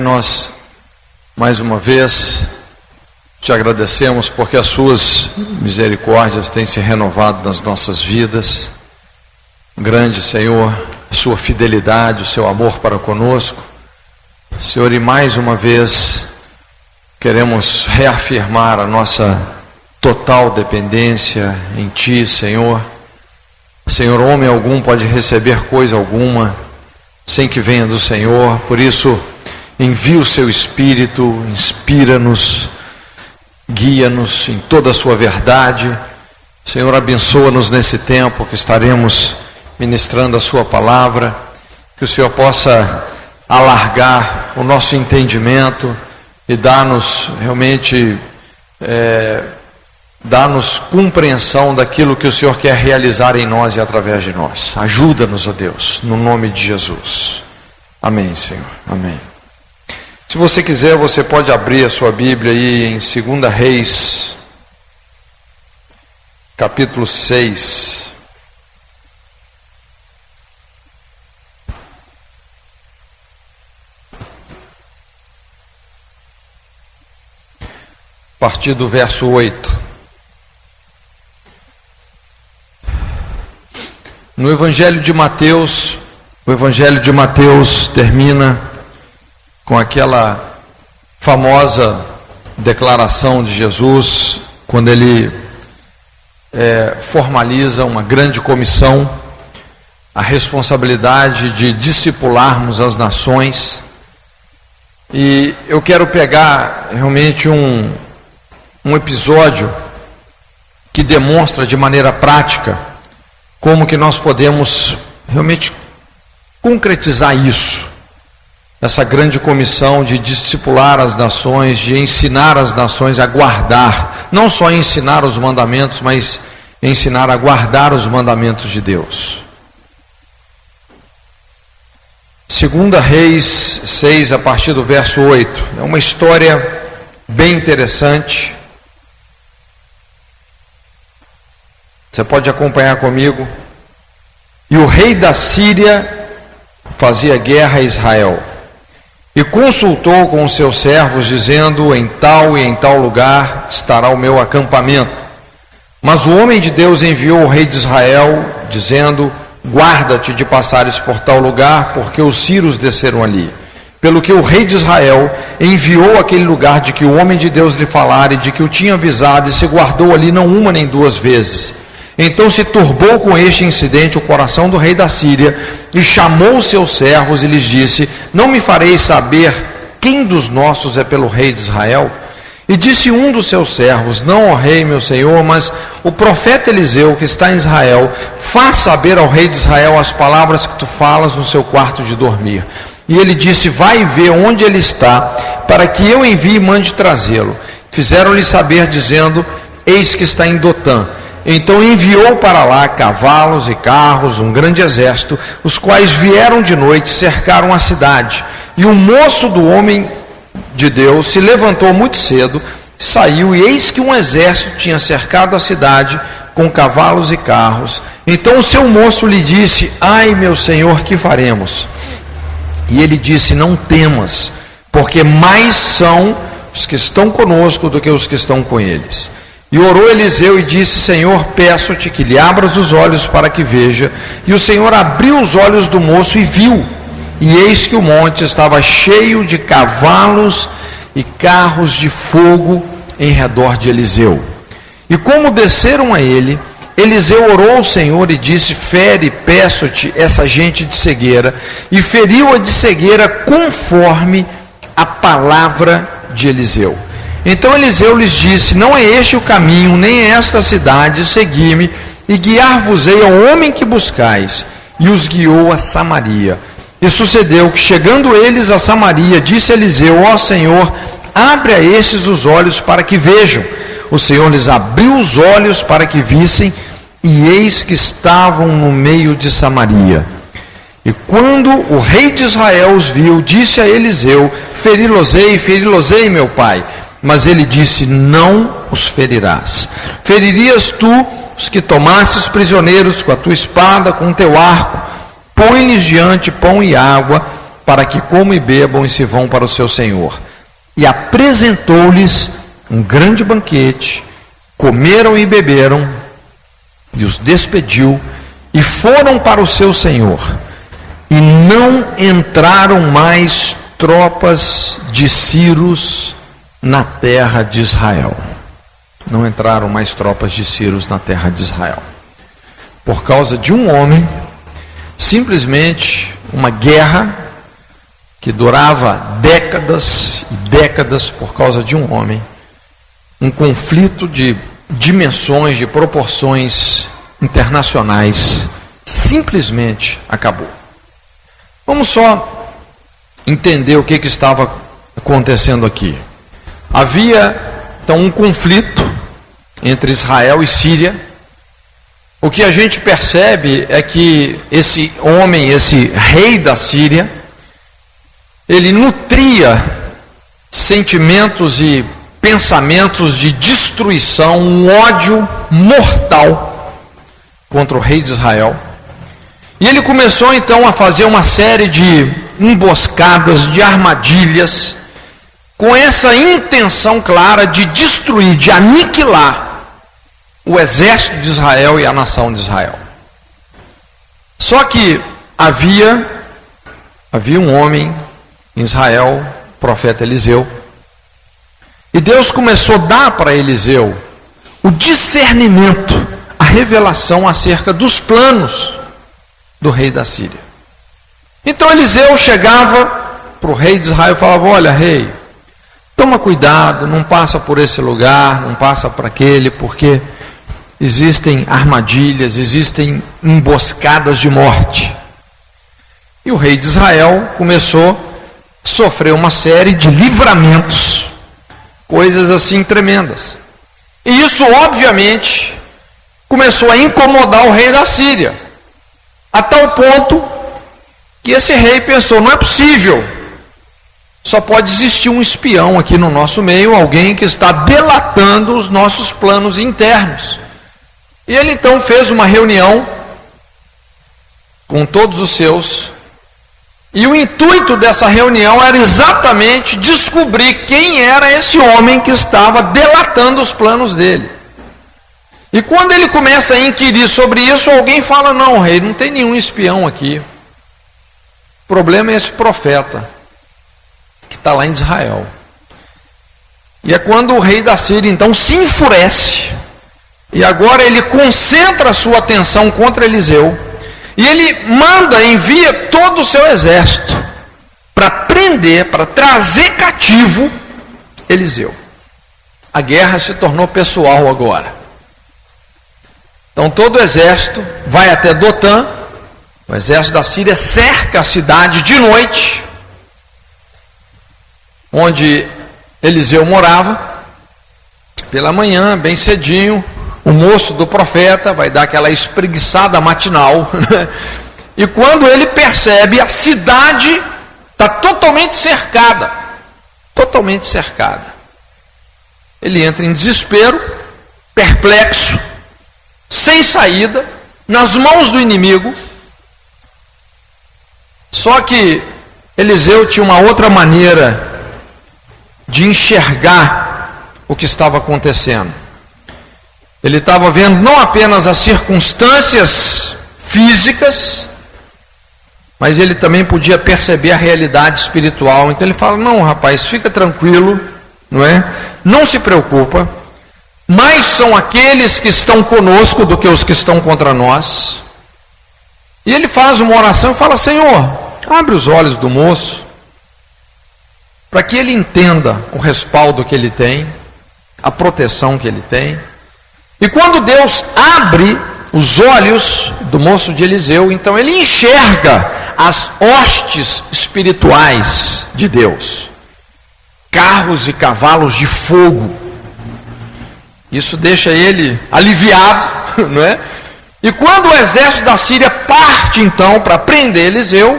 Pai, nós mais uma vez te agradecemos porque as suas misericórdias têm se renovado nas nossas vidas. Grande, Senhor, a sua fidelidade, o seu amor para conosco. Senhor, e mais uma vez queremos reafirmar a nossa total dependência em Ti, Senhor. Senhor, homem algum pode receber coisa alguma sem que venha do Senhor. Por isso, envia o seu Espírito, inspira-nos, guia-nos em toda a sua verdade. Senhor, abençoa-nos nesse tempo que estaremos ministrando a sua palavra. Que o Senhor possa alargar o nosso entendimento e dar-nos realmente dá-nos compreensão daquilo que o Senhor quer realizar em nós e através de nós. Ajuda-nos, ó Deus, no nome de Jesus. Amém, Senhor. Amém. Se você quiser, você pode abrir a sua Bíblia aí em 2 Reis, capítulo 6. A partir do verso 8. No Evangelho de Mateus, o Evangelho de Mateus termina com aquela famosa declaração de Jesus, quando ele formaliza uma grande comissão, a responsabilidade de discipularmos as nações. E eu quero pegar realmente um episódio que demonstra de maneira prática como que nós podemos realmente concretizar isso, essa grande comissão de discipular as nações, de ensinar as nações a guardar, não só ensinar os mandamentos, mas ensinar a guardar os mandamentos de Deus. 2 Reis 6, a partir do verso 8, é uma história bem interessante. Você pode acompanhar comigo. E o rei da Síria fazia guerra a Israel, e consultou com os seus servos, dizendo: em tal e em tal lugar estará o meu acampamento. Mas o homem de Deus enviou o rei de Israel, dizendo: guarda-te de passares por tal lugar, porque os sírios desceram ali. Pelo que o rei de Israel enviou aquele lugar de que o homem de Deus lhe falara, e de que o tinha avisado, e se guardou ali não uma nem duas vezes. Então se turbou com este incidente o coração do rei da Síria, e chamou os seus servos e lhes disse: não me fareis saber quem dos nossos é pelo rei de Israel? E disse um dos seus servos: não, ó rei, meu senhor, mas o profeta Eliseu, que está em Israel, faz saber ao rei de Israel as palavras que tu falas no seu quarto de dormir. E ele disse: vai ver onde ele está, para que eu envie e mande trazê-lo. Fizeram-lhe saber, dizendo: eis que está em Dotã. Então enviou para lá cavalos e carros, um grande exército, os quais vieram de noite, cercaram a cidade. E o moço do homem de Deus se levantou muito cedo, saiu, e eis que um exército tinha cercado a cidade com cavalos e carros. Então o seu moço lhe disse: ai, meu senhor, que faremos? E ele disse: não temas, porque mais são os que estão conosco do que os que estão com eles. E orou Eliseu e disse: Senhor, peço-te que lhe abras os olhos para que veja. E o Senhor abriu os olhos do moço e viu. E eis que o monte estava cheio de cavalos e carros de fogo em redor de Eliseu. E como desceram a ele, Eliseu orou ao Senhor e disse: fere, peço-te, essa gente de cegueira. E feriu-a de cegueira conforme a palavra de Eliseu. Então Eliseu lhes disse: não é este o caminho, nem esta a cidade, segui-me, e guiar-vos-ei ao homem que buscais. E os guiou a Samaria. E sucedeu que, chegando eles a Samaria, disse Eliseu: ó Senhor, abre a estes os olhos para que vejam. O Senhor lhes abriu os olhos para que vissem, e eis que estavam no meio de Samaria. E quando o rei de Israel os viu, disse a Eliseu: feri-los-ei, meu pai. Mas ele disse: não os ferirás. Feririas tu os que tomasses prisioneiros com a tua espada, com o teu arco? Põe-lhes diante pão e água, para que comam e bebam e se vão para o seu senhor. E apresentou-lhes um grande banquete, comeram e beberam, e os despediu, e foram para o seu senhor. E não entraram mais tropas de Círios na terra de Israel. Não entraram mais tropas de Círios na terra de Israel. Por causa de um homem, simplesmente uma guerra que durava décadas e décadas por causa de um homem, um conflito de dimensões, de proporções internacionais, simplesmente acabou. Vamos só entender o que estava acontecendo aqui. Havia então um conflito entre Israel e Síria. O que a gente percebe é que esse homem, esse rei da Síria, ele nutria sentimentos e pensamentos de destruição, um ódio mortal contra o rei de Israel. E ele começou então a fazer uma série de emboscadas, de armadilhas, com essa intenção clara de destruir, de aniquilar o exército de Israel e a nação de Israel. Só que havia um homem em Israel, o profeta Eliseu, e Deus começou a dar para Eliseu o discernimento, a revelação acerca dos planos do rei da Síria. Então Eliseu chegava para o rei de Israel e falava: olha, rei, toma cuidado, não passa por esse lugar, não passa por aquele, porque existem armadilhas, existem emboscadas de morte. E o rei de Israel começou a sofrer uma série de livramentos, coisas assim tremendas. E isso, obviamente, começou a incomodar o rei da Síria, a tal ponto que esse rei pensou: não é possível, só pode existir um espião aqui no nosso meio, alguém que está delatando os nossos planos internos. E ele então fez uma reunião com todos os seus, e o intuito dessa reunião era exatamente descobrir quem era esse homem que estava delatando os planos dele. E quando ele começa a inquirir sobre isso, alguém fala: não, rei, não tem nenhum espião aqui. O problema é esse profeta que está lá em Israel. E é quando o rei da Síria então se enfurece, e agora ele concentra a sua atenção contra Eliseu, e ele envia todo o seu exército para prender, para trazer cativo Eliseu. A guerra se tornou pessoal agora. Então todo o exército vai até Dotã, o exército da Síria cerca a cidade de noite, onde Eliseu morava. Pela manhã, bem cedinho, o moço do profeta vai dar aquela espreguiçada matinal, né? E quando ele percebe, a cidade está totalmente cercada, ele entra em desespero, perplexo, sem saída, nas mãos do inimigo. Só que Eliseu tinha uma outra maneira de enxergar o que estava acontecendo. Ele estava vendo não apenas as circunstâncias físicas, mas ele também podia perceber a realidade espiritual. Então ele fala: não, rapaz, fica tranquilo, não é? Não se preocupa. Mais são aqueles que estão conosco do que os que estão contra nós. E ele faz uma oração e fala: Senhor, abre os olhos do moço, para que ele entenda o respaldo que ele tem, a proteção que ele tem. E quando Deus abre os olhos do moço de Eliseu, então ele enxerga as hostes espirituais de Deus, carros e cavalos de fogo. Isso deixa ele aliviado, não é? E quando o exército da Síria parte então para prender Eliseu,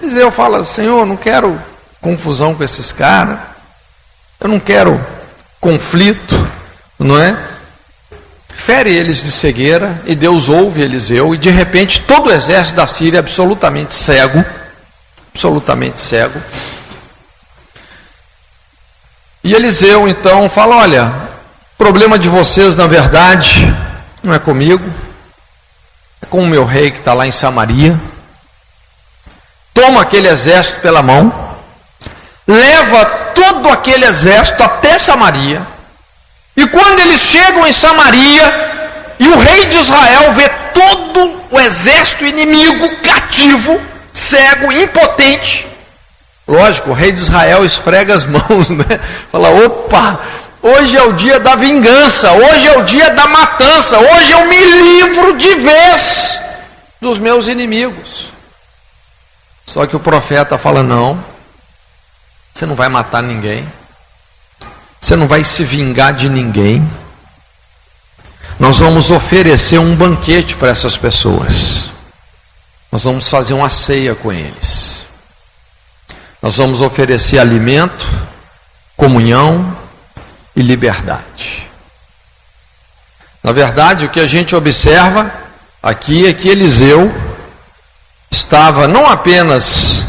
Eliseu fala: Senhor, eu não quero confusão com esses caras, eu não quero conflito, não é? Fere eles de cegueira, e Deus ouve Eliseu, e de repente todo o exército da Síria, absolutamente cego, absolutamente cego. E Eliseu então fala: olha, o problema de vocês na verdade não é comigo, é com o meu rei que está lá em Samaria. Toma aquele exército pela mão, leva todo aquele exército até Samaria, e quando eles chegam em Samaria, e o rei de Israel vê todo o exército inimigo cativo, cego, impotente, lógico, o rei de Israel esfrega as mãos, né? Fala: opa, hoje é o dia da vingança, hoje é o dia da matança, hoje eu me livro de vez dos meus inimigos. Só que o profeta fala: não, você não vai matar ninguém, você não vai se vingar de ninguém, nós vamos oferecer um banquete para essas pessoas, nós vamos fazer uma ceia com eles, nós vamos oferecer alimento, comunhão e liberdade. Na verdade, o que a gente observa aqui é que Eliseu estava não apenas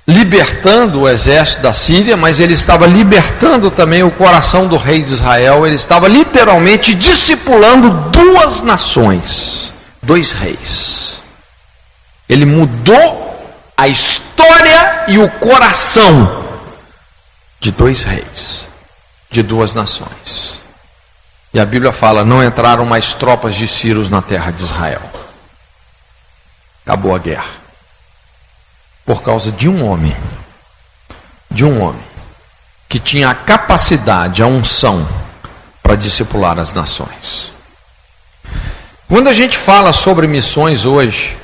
libertando o exército da Síria, mas ele estava libertando também o coração do rei de Israel. Ele estava literalmente discipulando duas nações, dois reis. Ele mudou a história e o coração de dois reis, de duas nações. E a Bíblia fala: não entraram mais tropas de sírios na terra de Israel. Acabou a guerra. Por causa de um homem que tinha a capacidade, a unção para discipular as nações. Quando a gente fala sobre missões hoje,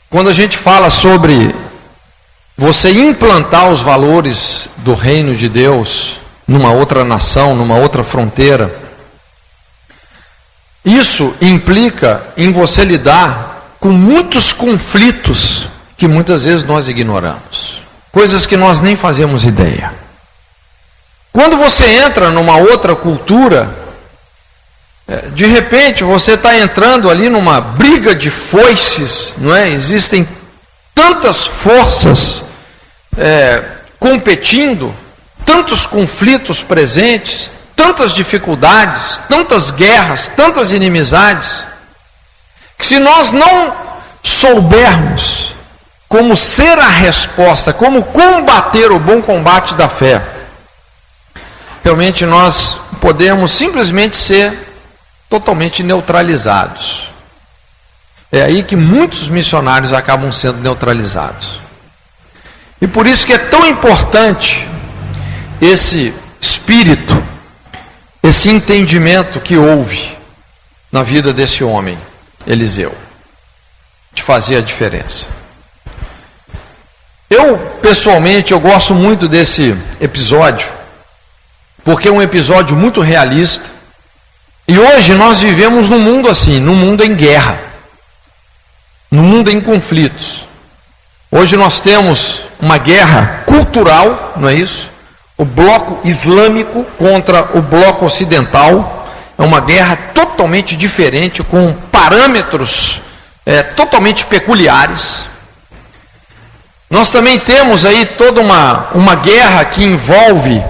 quando a gente fala sobre você implantar os valores do reino de Deus numa outra nação, numa outra fronteira, isso implica em você lidar com muitos conflitos que muitas vezes nós ignoramos, coisas que nós nem fazemos ideia. Quando você entra numa outra cultura, de repente você está entrando ali numa briga de foices, não é? Existem tantas forças competindo, tantos conflitos presentes, tantas dificuldades, tantas guerras, tantas inimizades, que se nós não soubermos como ser a resposta, como combater o bom combate da fé, realmente nós podemos simplesmente ser totalmente neutralizados. É aí que muitos missionários acabam sendo neutralizados. E por isso que é tão importante esse espírito, esse entendimento que houve na vida desse homem, Eliseu, de fazer a diferença. Eu, pessoalmente, eu gosto muito desse episódio, porque é um episódio muito realista, e hoje nós vivemos num mundo assim, num mundo em guerra, num mundo em conflitos. Hoje nós temos uma guerra cultural, não é isso? O bloco islâmico contra o bloco ocidental, é uma guerra totalmente diferente, com parâmetros totalmente peculiares. Nós também temos aí toda uma guerra que envolve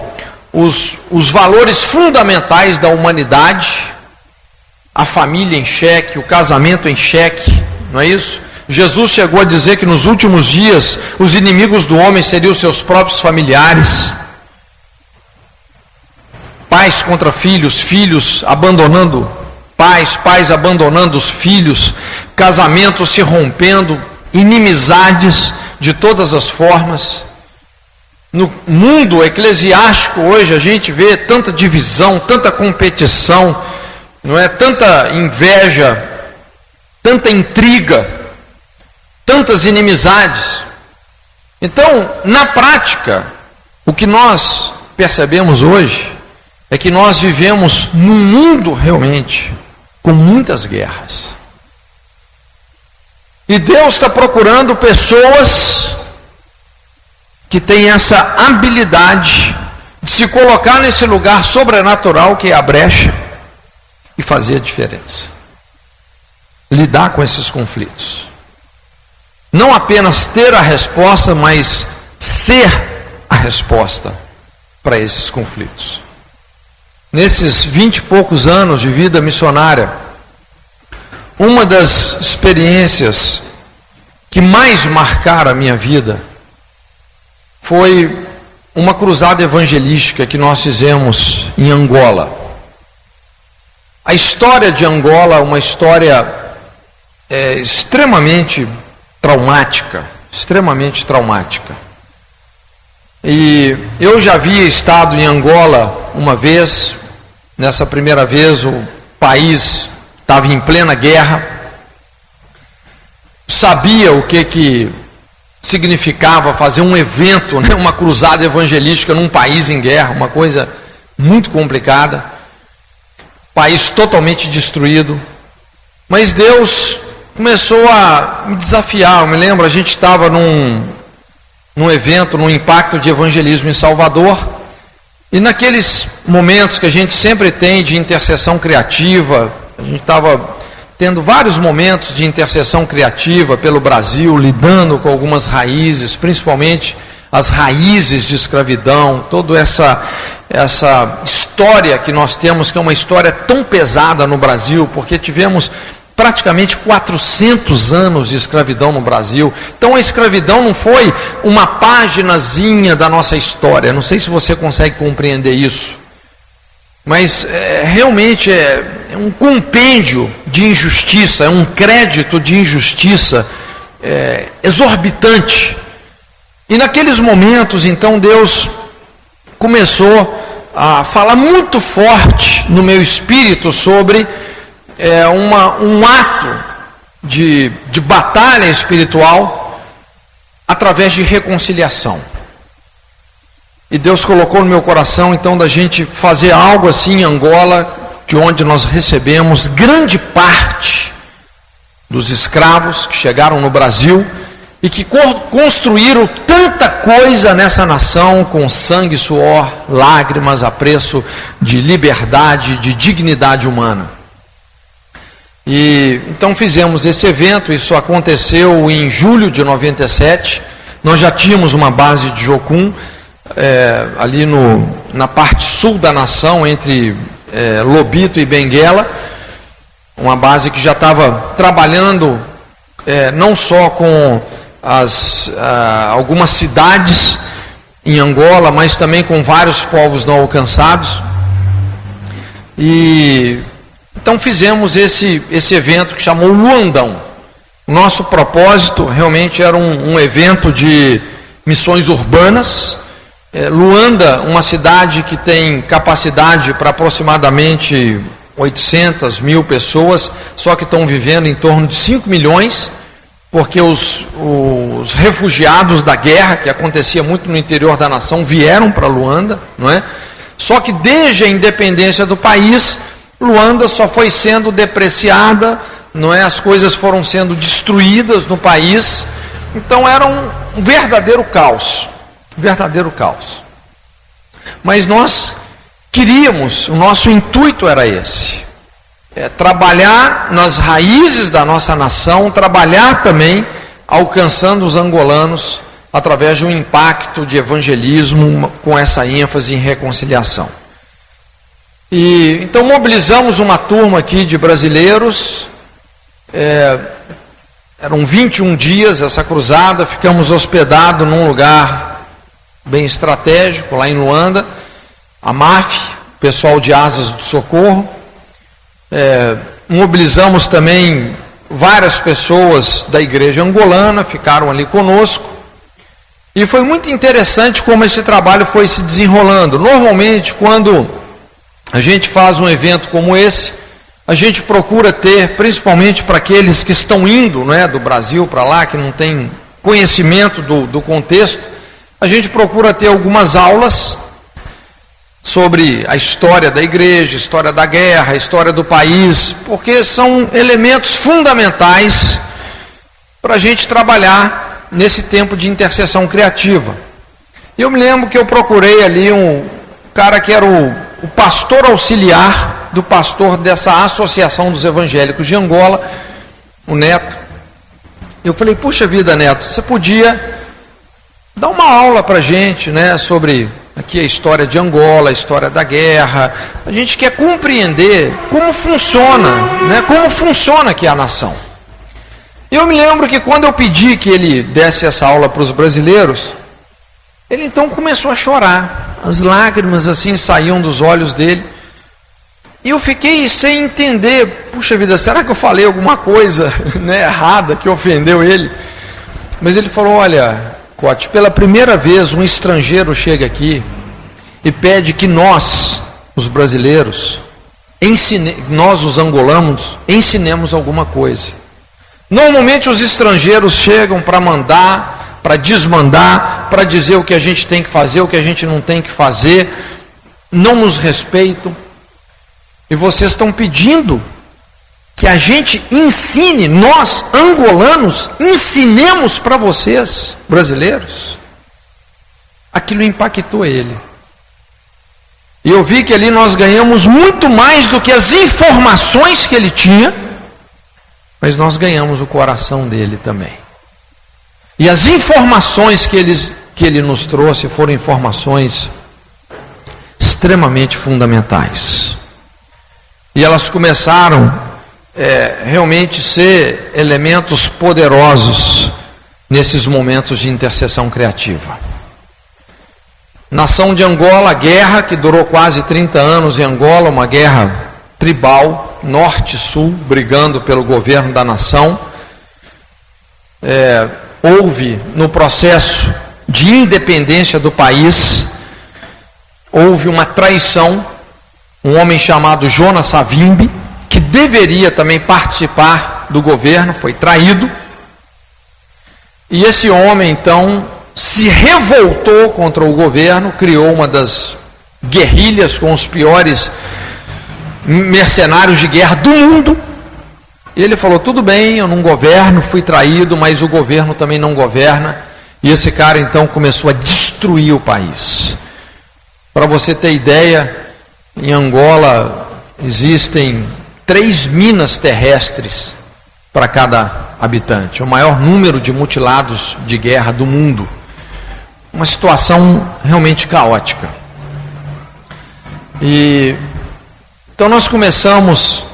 os valores fundamentais da humanidade, a família em xeque, o casamento em xeque, não é isso? Jesus chegou a dizer que nos últimos dias os inimigos do homem seriam os seus próprios familiares. Pais contra filhos, filhos abandonando pais, pais abandonando os filhos, casamentos se rompendo, inimizades de todas as formas. No mundo eclesiástico hoje a gente vê tanta divisão, tanta competição, não é? Tanta inveja, tanta intriga, tantas inimizades. Então, na prática, o que nós percebemos hoje é que nós vivemos num mundo realmente com muitas guerras. E Deus está procurando pessoas que têm essa habilidade de se colocar nesse lugar sobrenatural que é a brecha e fazer a diferença. Lidar com esses conflitos. não apenas ter a resposta, mas ser a resposta para esses conflitos. Nesses 20 e poucos anos de vida missionária, uma das experiências que mais marcaram a minha vida foi uma cruzada evangelística que nós fizemos em Angola. A história de Angola é uma história extremamente traumática, E eu já havia estado em Angola uma vez. Nessa primeira vez o país estava em plena guerra. Sabia o que significava fazer um evento, né, uma cruzada evangelística num país em guerra, uma coisa muito complicada. País totalmente destruído. Mas Deus começou a me desafiar. Eu me lembro, a gente estava num evento, num impacto de evangelismo em Salvador, e naqueles momentos que a gente sempre tem de intercessão criativa, a gente estava tendo vários momentos de intercessão criativa pelo Brasil, lidando com algumas raízes, principalmente as raízes de escravidão, toda essa história que nós temos, que é uma história tão pesada no Brasil, porque tivemos praticamente 400 anos de escravidão no Brasil. Então a escravidão não foi uma paginazinha da nossa história. Não sei se você consegue compreender isso, mas realmente é um compêndio de injustiça, é um crédito de injustiça exorbitante. E naqueles momentos, então, Deus começou a falar muito forte no meu espírito sobre um ato de batalha espiritual através de reconciliação. E Deus colocou no meu coração, então, da gente fazer algo assim em Angola, de onde nós recebemos grande parte dos escravos que chegaram no Brasil e que construíram tanta coisa nessa nação com sangue, suor, lágrimas, a preço de liberdade, de dignidade humana. E então fizemos esse evento. Isso aconteceu em julho de 97. Nós já tínhamos uma base de Jocum ali na parte sul da nação, entre Lobito e Benguela, uma base que já estava trabalhando não só com algumas cidades em Angola, mas também com vários povos não alcançados. E então fizemos esse evento que chamou Luandão. Nosso propósito realmente era um evento de missões urbanas. Luanda, uma cidade que tem capacidade para aproximadamente 800 mil pessoas, só que estão vivendo em torno de 5 milhões, porque os refugiados da guerra, que acontecia muito no interior da nação, vieram para Luanda, não é? Só que desde a independência do país, Luanda só foi sendo depreciada, não é? As coisas foram sendo destruídas no país. Então era um verdadeiro caos, Mas nós queríamos, o nosso intuito era esse, trabalhar nas raízes da nossa nação, trabalhar também alcançando os angolanos através de um impacto de evangelismo com essa ênfase em reconciliação. E então mobilizamos uma turma aqui de brasileiros. Eram 21 dias essa cruzada. Ficamos hospedados num lugar bem estratégico lá em Luanda, a MAF, pessoal de Asas do Socorro. Mobilizamos também várias pessoas da igreja angolana, ficaram ali conosco. E foi muito interessante como esse trabalho foi se desenrolando. Normalmente, quando a gente faz um evento como esse, a gente procura ter, principalmente para aqueles que estão indo, né, do Brasil para lá, que não tem conhecimento do contexto, a gente procura ter algumas aulas sobre a história da igreja, história da guerra, a história do país, porque são elementos fundamentais para a gente trabalhar nesse tempo de intercessão criativa. E eu me lembro que eu procurei ali um cara que era o pastor auxiliar do pastor dessa Associação dos Evangélicos de Angola, o Neto, Eu falei, puxa vida, Neto, você podia dar uma aula para a gente, né, sobre aqui a história de Angola, a história da guerra. A gente quer compreender como funciona, né, como funciona aqui a nação. Eu me lembro que quando eu pedi que ele desse essa aula para os brasileiros, ele então começou a chorar. As lágrimas assim saíam dos olhos dele. E eu fiquei sem entender, puxa vida, será que eu falei alguma coisa, né, errada que ofendeu ele? Mas ele falou, olha, Cote, pela primeira vez um estrangeiro chega aqui e pede que nós, os brasileiros, nós os angolanos, ensinemos alguma coisa. Normalmente os estrangeiros chegam para mandar, para desmandar, para dizer o que a gente tem que fazer, o que a gente não tem que fazer, não nos respeitam. E vocês estão pedindo que a gente ensine, nós angolanos, ensinemos para vocês, brasileiros. Aquilo impactou ele. E eu vi que ali nós ganhamos muito mais do que as informações que ele tinha, mas nós ganhamos o coração dele também. E as informações que ele nos trouxe foram informações extremamente fundamentais. E elas começaram realmente ser elementos poderosos nesses momentos de intercessão criativa. Nação de Angola, guerra que durou quase 30 anos em Angola, uma guerra tribal, norte e sul, brigando pelo governo da nação. Houve no processo de independência do país, houve uma traição. Um homem chamado Jonas Savimbi, que deveria também participar do governo, foi traído. E esse homem, então, se revoltou contra o governo, criou uma das guerrilhas com os piores mercenários de guerra do mundo. E ele falou, tudo bem, eu não governo, fui traído, mas o governo também não governa. E esse cara, então, começou a destruir o país. Para você ter ideia, em Angola existem 3 minas terrestres para cada habitante, o maior número de mutilados de guerra do mundo. Uma situação realmente caótica. E então nós começamos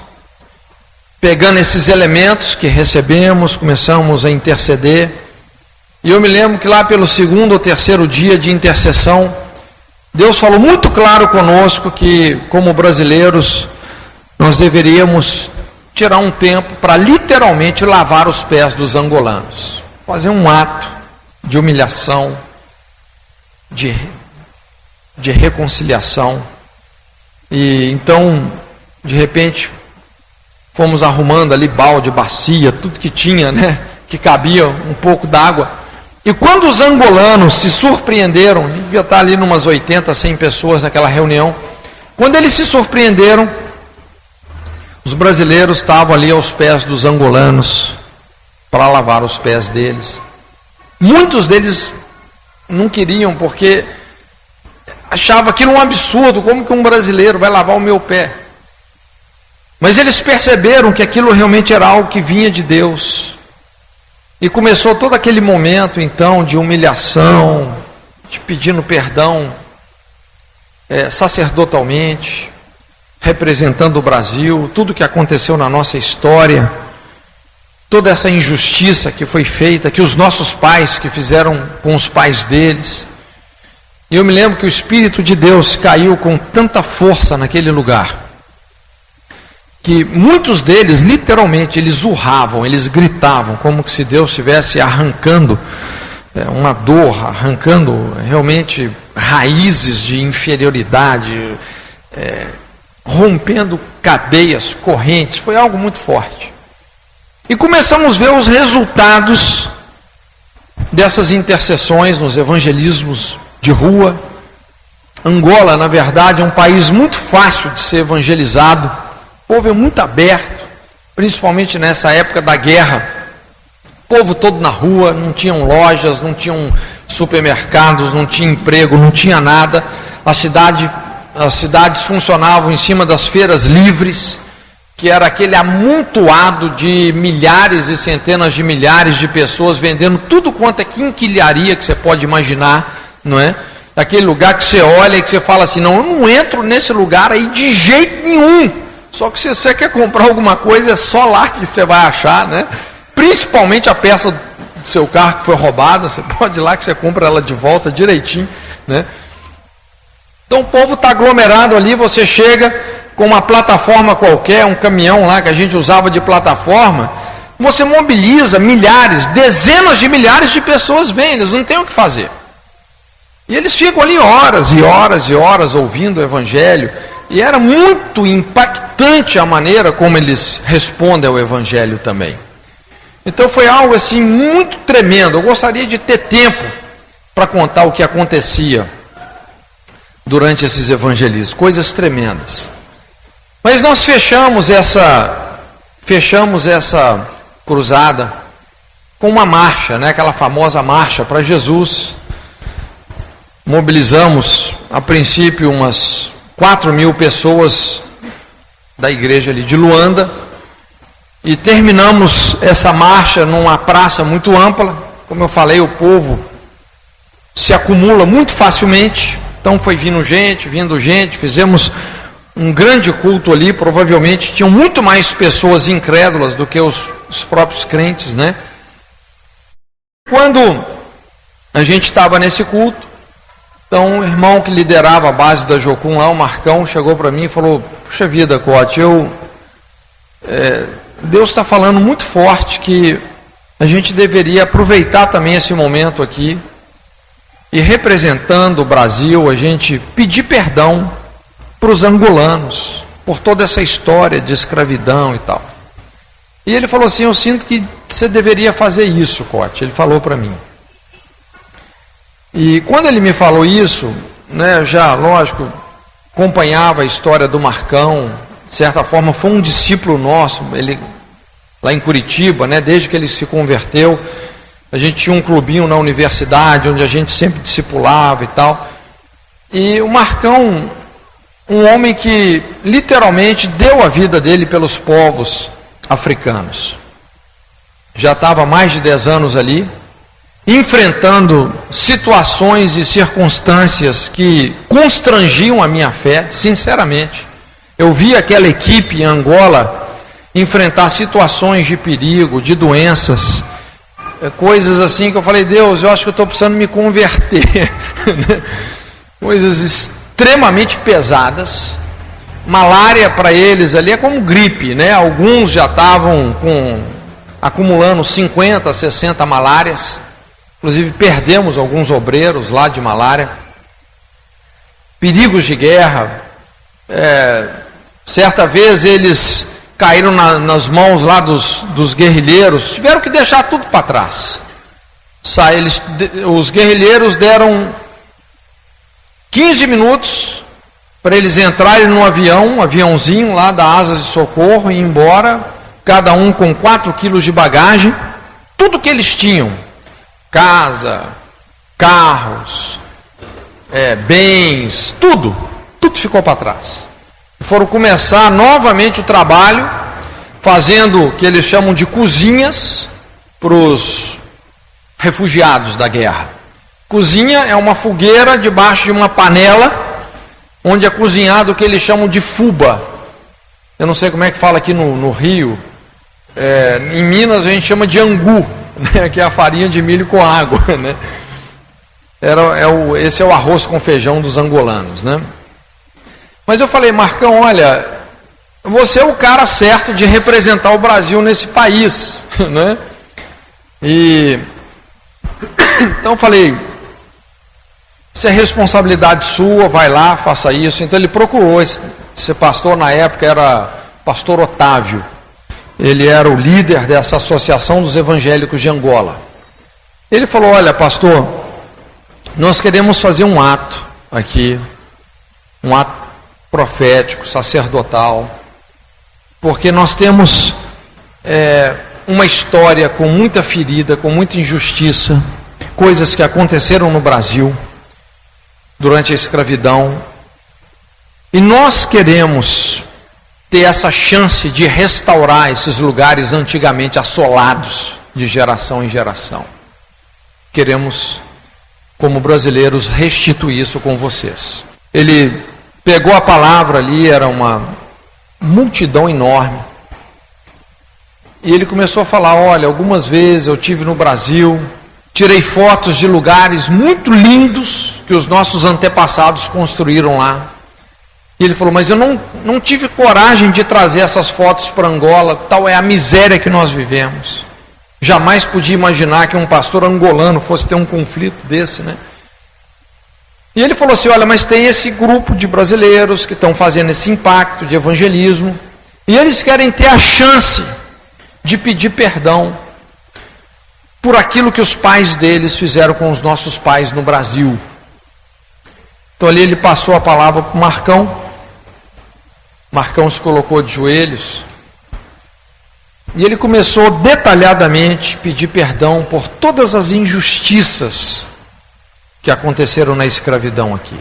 pegando esses elementos que recebemos, começamos a interceder. E eu me lembro que lá pelo 2º ou 3º dia de intercessão, Deus falou muito claro conosco que, como brasileiros, nós deveríamos tirar um tempo para literalmente lavar os pés dos angolanos. Fazer um ato de humilhação, de reconciliação. E então, de repente, fomos arrumando ali balde, bacia, tudo que tinha, né, que cabia um pouco d'água. E quando os angolanos se surpreenderam, devia estar ali umas 80, 100 pessoas naquela reunião, quando eles se surpreenderam, os brasileiros estavam ali aos pés dos angolanos para lavar os pés deles. Muitos deles não queriam, porque achavam aquilo um absurdo, como que um brasileiro vai lavar o meu pé? Mas eles perceberam que aquilo realmente era algo que vinha de Deus. E começou todo aquele momento, então, de humilhação, de pedindo perdão sacerdotalmente, representando o Brasil, tudo que aconteceu na nossa história, toda essa injustiça que foi feita, que os nossos pais que fizeram com os pais deles. E eu me lembro que o Espírito de Deus caiu com tanta força naquele lugar, que muitos deles, literalmente, eles urravam, eles gritavam, como se Deus estivesse arrancando uma dor, arrancando realmente raízes de inferioridade, rompendo cadeias, correntes. Foi algo muito forte. E começamos a ver os resultados dessas intercessões nos evangelismos de rua. Angola, na verdade, é um país muito fácil de ser evangelizado. O povo é muito aberto, principalmente nessa época da guerra. O povo todo na rua, não tinham lojas, não tinham supermercados, não tinha emprego, não tinha nada. As cidades funcionavam em cima das feiras livres, que era aquele amontoado de milhares e centenas de milhares de pessoas vendendo tudo quanto é quinquilharia que você pode imaginar, não é? Aquele lugar que você olha e que você fala assim, não, eu não entro nesse lugar aí de jeito nenhum. Só que se você quer comprar alguma coisa, é só lá que você vai achar, né? Principalmente a peça do seu carro que foi roubada, você pode ir lá que você compra ela de volta direitinho, né? Então o povo está aglomerado ali, você chega com uma plataforma qualquer, um caminhão lá que a gente usava de plataforma, você mobiliza milhares, dezenas de milhares de pessoas vêm, eles não têm o que fazer. E eles ficam ali horas e horas e horas ouvindo o Evangelho, e era muito impactante a maneira como eles respondem ao Evangelho também. Então foi algo assim muito tremendo. Eu gostaria de ter tempo para contar o que acontecia durante esses evangelismos, coisas tremendas. Mas nós fechamos essa cruzada com uma marcha, né? Aquela famosa marcha para Jesus. Mobilizamos, a princípio, umas 4.000 pessoas da igreja ali de Luanda, e terminamos essa marcha numa praça muito ampla. Como eu falei, o povo se acumula muito facilmente, então foi vindo gente, fizemos um grande culto ali, provavelmente tinham muito mais pessoas incrédulas do que os próprios crentes, né? Quando a gente estava nesse culto, então o irmão que liderava a base da Jocum lá, o Marcão, chegou para mim e falou, puxa vida, Cote, Deus está falando muito forte que a gente deveria aproveitar também esse momento aqui e, representando o Brasil, a gente pedir perdão para os angolanos, por toda essa história de escravidão e tal. E ele falou assim, eu sinto que você deveria fazer isso, Cote. Ele falou para mim. E quando ele me falou isso, né, já, lógico, acompanhava a história do Marcão, de certa forma foi um discípulo nosso, ele lá em Curitiba, né, desde que ele se converteu, a gente tinha um clubinho na universidade, onde a gente sempre discipulava e tal. E o Marcão, um homem que literalmente deu a vida dele pelos povos africanos. Já estava há mais de 10 anos ali, enfrentando situações e circunstâncias que constrangiam a minha fé, sinceramente. Eu vi aquela equipe em Angola enfrentar situações de perigo, de doenças, coisas assim que eu falei, Deus, eu acho que eu estou precisando me converter. Coisas extremamente pesadas. Malária para eles ali é como gripe, né? Alguns já estavam acumulando 50, 60 malárias. Inclusive perdemos alguns obreiros lá de malária. Perigos de guerra. Certa vez eles caíram nas mãos lá dos guerrilheiros, tiveram que deixar tudo para trás. Os guerrilheiros deram 15 minutos para eles entrarem no avião, um aviãozinho lá da Asas de Socorro, e ir embora, cada um com 4 quilos de bagagem, tudo que eles tinham, casa, carros, bens, tudo ficou para trás. Foram começar novamente o trabalho, fazendo o que eles chamam de cozinhas para os refugiados da guerra. Cozinha é uma fogueira debaixo de uma panela, onde é cozinhado o que eles chamam de fuba. Eu não sei como é que fala aqui no Rio. Em Minas a gente chama de angu, né, que é a farinha de milho com água, né? Esse é o arroz com feijão dos angolanos, né? Mas eu falei, Marcão, olha, você é o cara certo de representar o Brasil nesse país, né? Então eu falei, isso é responsabilidade sua, vai lá, faça isso. Então ele procurou esse pastor, na época era pastor Otávio. Ele era o líder dessa Associação dos Evangélicos de Angola. Ele falou, olha, pastor, nós queremos fazer um ato aqui, um ato profético, sacerdotal, porque nós temos uma história com muita ferida, com muita injustiça, coisas que aconteceram no Brasil durante a escravidão, e nós queremos ter essa chance de restaurar esses lugares antigamente assolados de geração em geração. Queremos, como brasileiros, restituir isso com vocês. Ele pegou a palavra ali, era uma multidão enorme, e ele começou a falar: olha, algumas vezes eu tive no Brasil, tirei fotos de lugares muito lindos que os nossos antepassados construíram lá. E ele falou: mas eu não tive coragem de trazer essas fotos para Angola, tal é a miséria que nós vivemos. Jamais podia imaginar que um pastor angolano fosse ter um conflito desse, né? E ele falou assim: olha, mas tem esse grupo de brasileiros que estão fazendo esse impacto de evangelismo, e eles querem ter a chance de pedir perdão por aquilo que os pais deles fizeram com os nossos pais no Brasil. Então ali ele passou a palavra para o Marcão. Marcão se colocou de joelhos e ele começou detalhadamente a pedir perdão por todas as injustiças que aconteceram na escravidão aqui.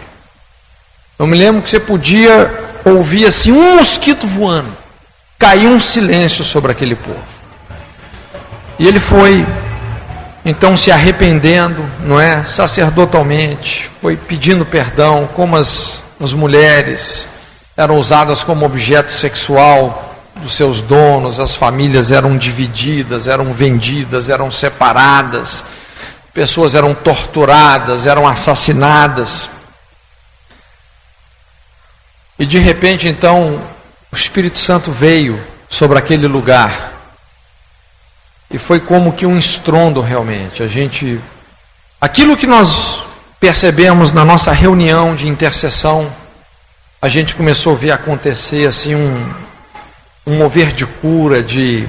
Eu me lembro que você podia ouvir assim um mosquito voando, caiu um silêncio sobre aquele povo. E ele foi então se arrependendo, não é, sacerdotalmente, foi pedindo perdão, como as mulheres eram usadas como objeto sexual dos seus donos, as famílias eram divididas, eram vendidas, eram separadas, pessoas eram torturadas, eram assassinadas. E de repente então o Espírito Santo veio sobre aquele lugar e foi como que um estrondo realmente. Aquilo que nós percebemos na nossa reunião de intercessão, a gente começou a ver acontecer assim um mover de cura, de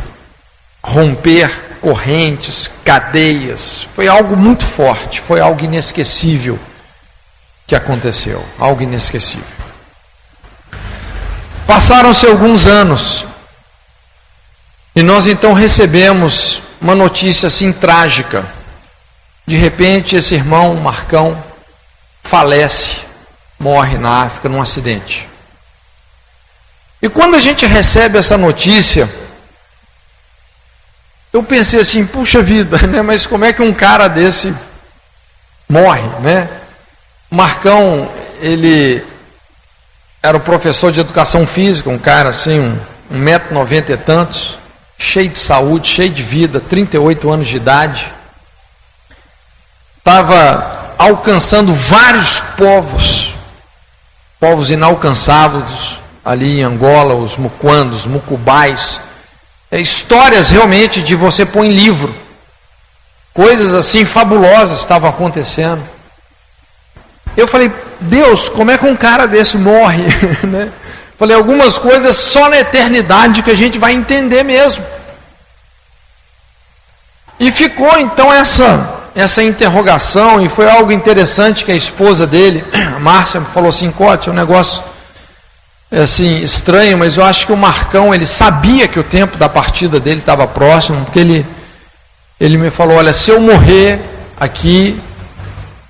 romper correntes, cadeias. Foi algo muito forte, foi algo inesquecível que aconteceu, algo inesquecível. Passaram-se alguns anos e nós então recebemos uma notícia assim trágica. De repente esse irmão Marcão falece, morre na África num acidente. E quando a gente recebe essa notícia, eu pensei assim: puxa vida, né? Mas como é que um cara desse morre, né? O Marcão, ele era o professor de educação física, um cara assim, 1,90 m e tantos, cheio de saúde, cheio de vida, 38 anos de idade. Estava alcançando vários povos inalcançáveis ali em Angola, os muquandos, mucubais. Histórias realmente de você pôr em livro. Coisas assim fabulosas estavam acontecendo. Eu falei: Deus, como é que um cara desse morre? Né? Falei: algumas coisas só na eternidade que a gente vai entender mesmo. E ficou então essa interrogação, e foi algo interessante que a esposa dele, a Márcia, falou assim: Cote, é um negócio assim estranho, mas eu acho que o Marcão, ele sabia que o tempo da partida dele estava próximo, porque ele me falou: olha, se eu morrer aqui,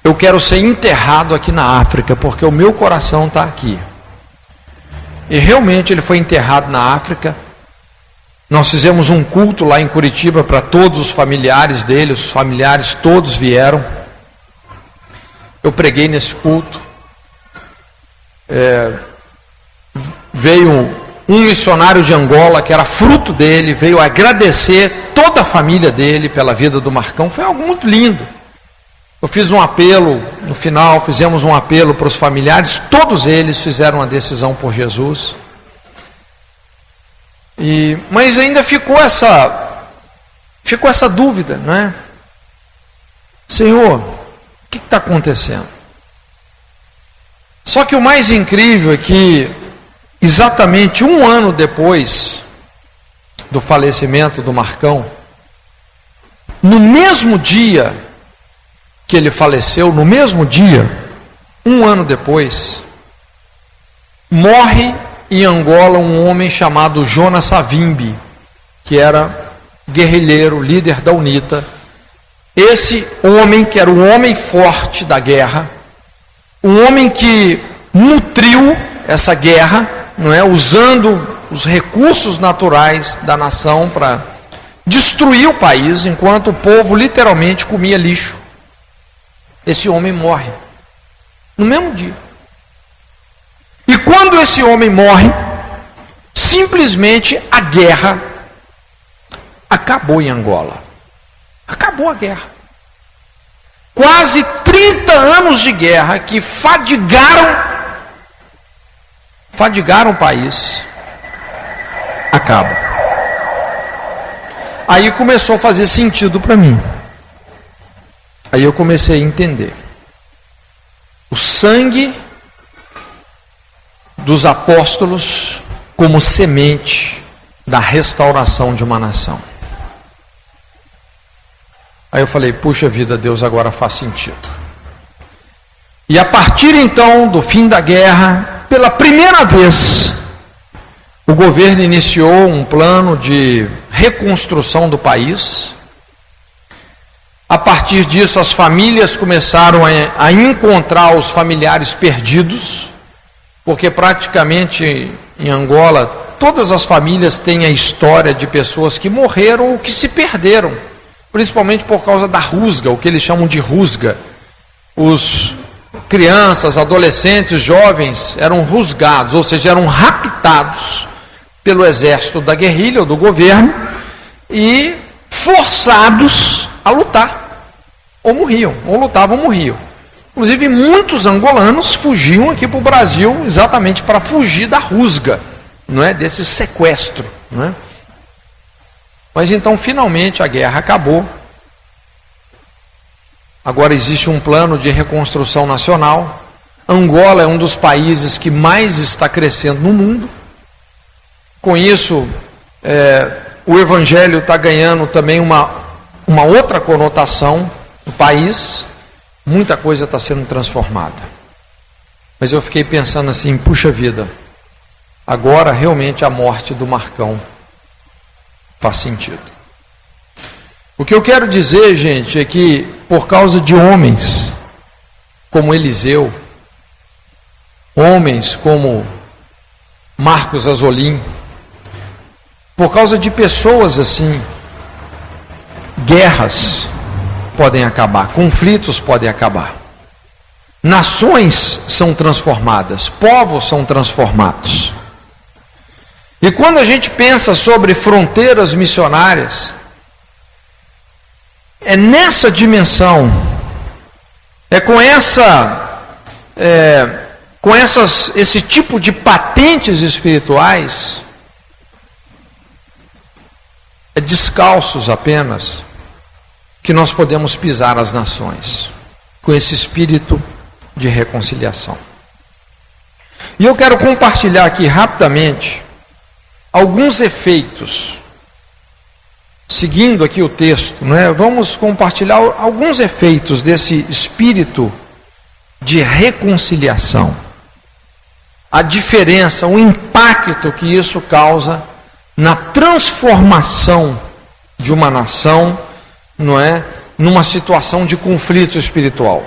eu quero ser enterrado aqui na África, porque o meu coração está aqui. E realmente ele foi enterrado na África. Nós fizemos um culto lá em Curitiba para todos os familiares dele, os familiares todos vieram. Eu preguei nesse culto. Veio um missionário de Angola, que era fruto dele, veio agradecer toda a família dele pela vida do Marcão. Foi algo muito lindo. Eu fiz um apelo, no final fizemos um apelo para os familiares, todos eles fizeram a decisão por Jesus. Mas ainda ficou essa dúvida, não é? Senhor, o que está acontecendo? Só que o mais incrível é que, exatamente um ano depois do falecimento do Marcão, no mesmo dia que ele faleceu, no mesmo dia, um ano depois, morre em Angola um homem chamado Jonas Savimbi, que era guerrilheiro, líder da UNITA. Esse homem, que era o homem forte da guerra, um homem que nutriu essa guerra, não é, usando os recursos naturais da nação para destruir o país, enquanto o povo literalmente comia lixo. Esse homem morre no mesmo dia. E quando esse homem morre, simplesmente a guerra acabou em Angola. Acabou a guerra. Quase 30 anos de guerra que fadigaram o país. Acaba. Aí começou a fazer sentido para mim. Aí eu comecei a entender. O sangue dos apóstolos como semente da restauração de uma nação. Aí eu falei, puxa vida, Deus, agora faz sentido. E a partir então do fim da guerra, pela primeira vez, o governo iniciou um plano de reconstrução do país. A partir disso, as famílias começaram a encontrar os familiares perdidos, porque praticamente em Angola, todas as famílias têm a história de pessoas que morreram ou que se perderam, principalmente por causa da rusga, o que eles chamam de rusga. Os crianças, adolescentes, jovens eram rusgados, ou seja, eram raptados pelo exército da guerrilha ou do governo e forçados a lutar. Ou morriam, ou lutavam ou morriam. Inclusive, muitos angolanos fugiam aqui para o Brasil exatamente para fugir da rusga, não é? Desse sequestro, não é? Mas então, finalmente, a guerra acabou. Agora existe um plano de reconstrução nacional. Angola é um dos países que mais está crescendo no mundo. Com isso, o Evangelho está ganhando também uma outra conotação no país. Muita coisa está sendo transformada. Mas eu fiquei pensando assim, puxa vida, agora realmente a morte do Marcão faz sentido. O que eu quero dizer, gente, é que por causa de homens como Eliseu, homens como Marcos Azolim, por causa de pessoas assim, guerras podem acabar, conflitos podem acabar, nações são transformadas, povos são transformados. E quando a gente pensa sobre fronteiras missionárias, é nessa dimensão, esse tipo de patentes espirituais, descalços apenas, que nós podemos pisar as nações, com esse espírito de reconciliação. E eu quero compartilhar aqui rapidamente alguns efeitos, seguindo aqui o texto, né? Vamos compartilhar alguns efeitos desse espírito de reconciliação, a diferença, o impacto que isso causa na transformação de uma nação, não é? Numa situação de conflito espiritual.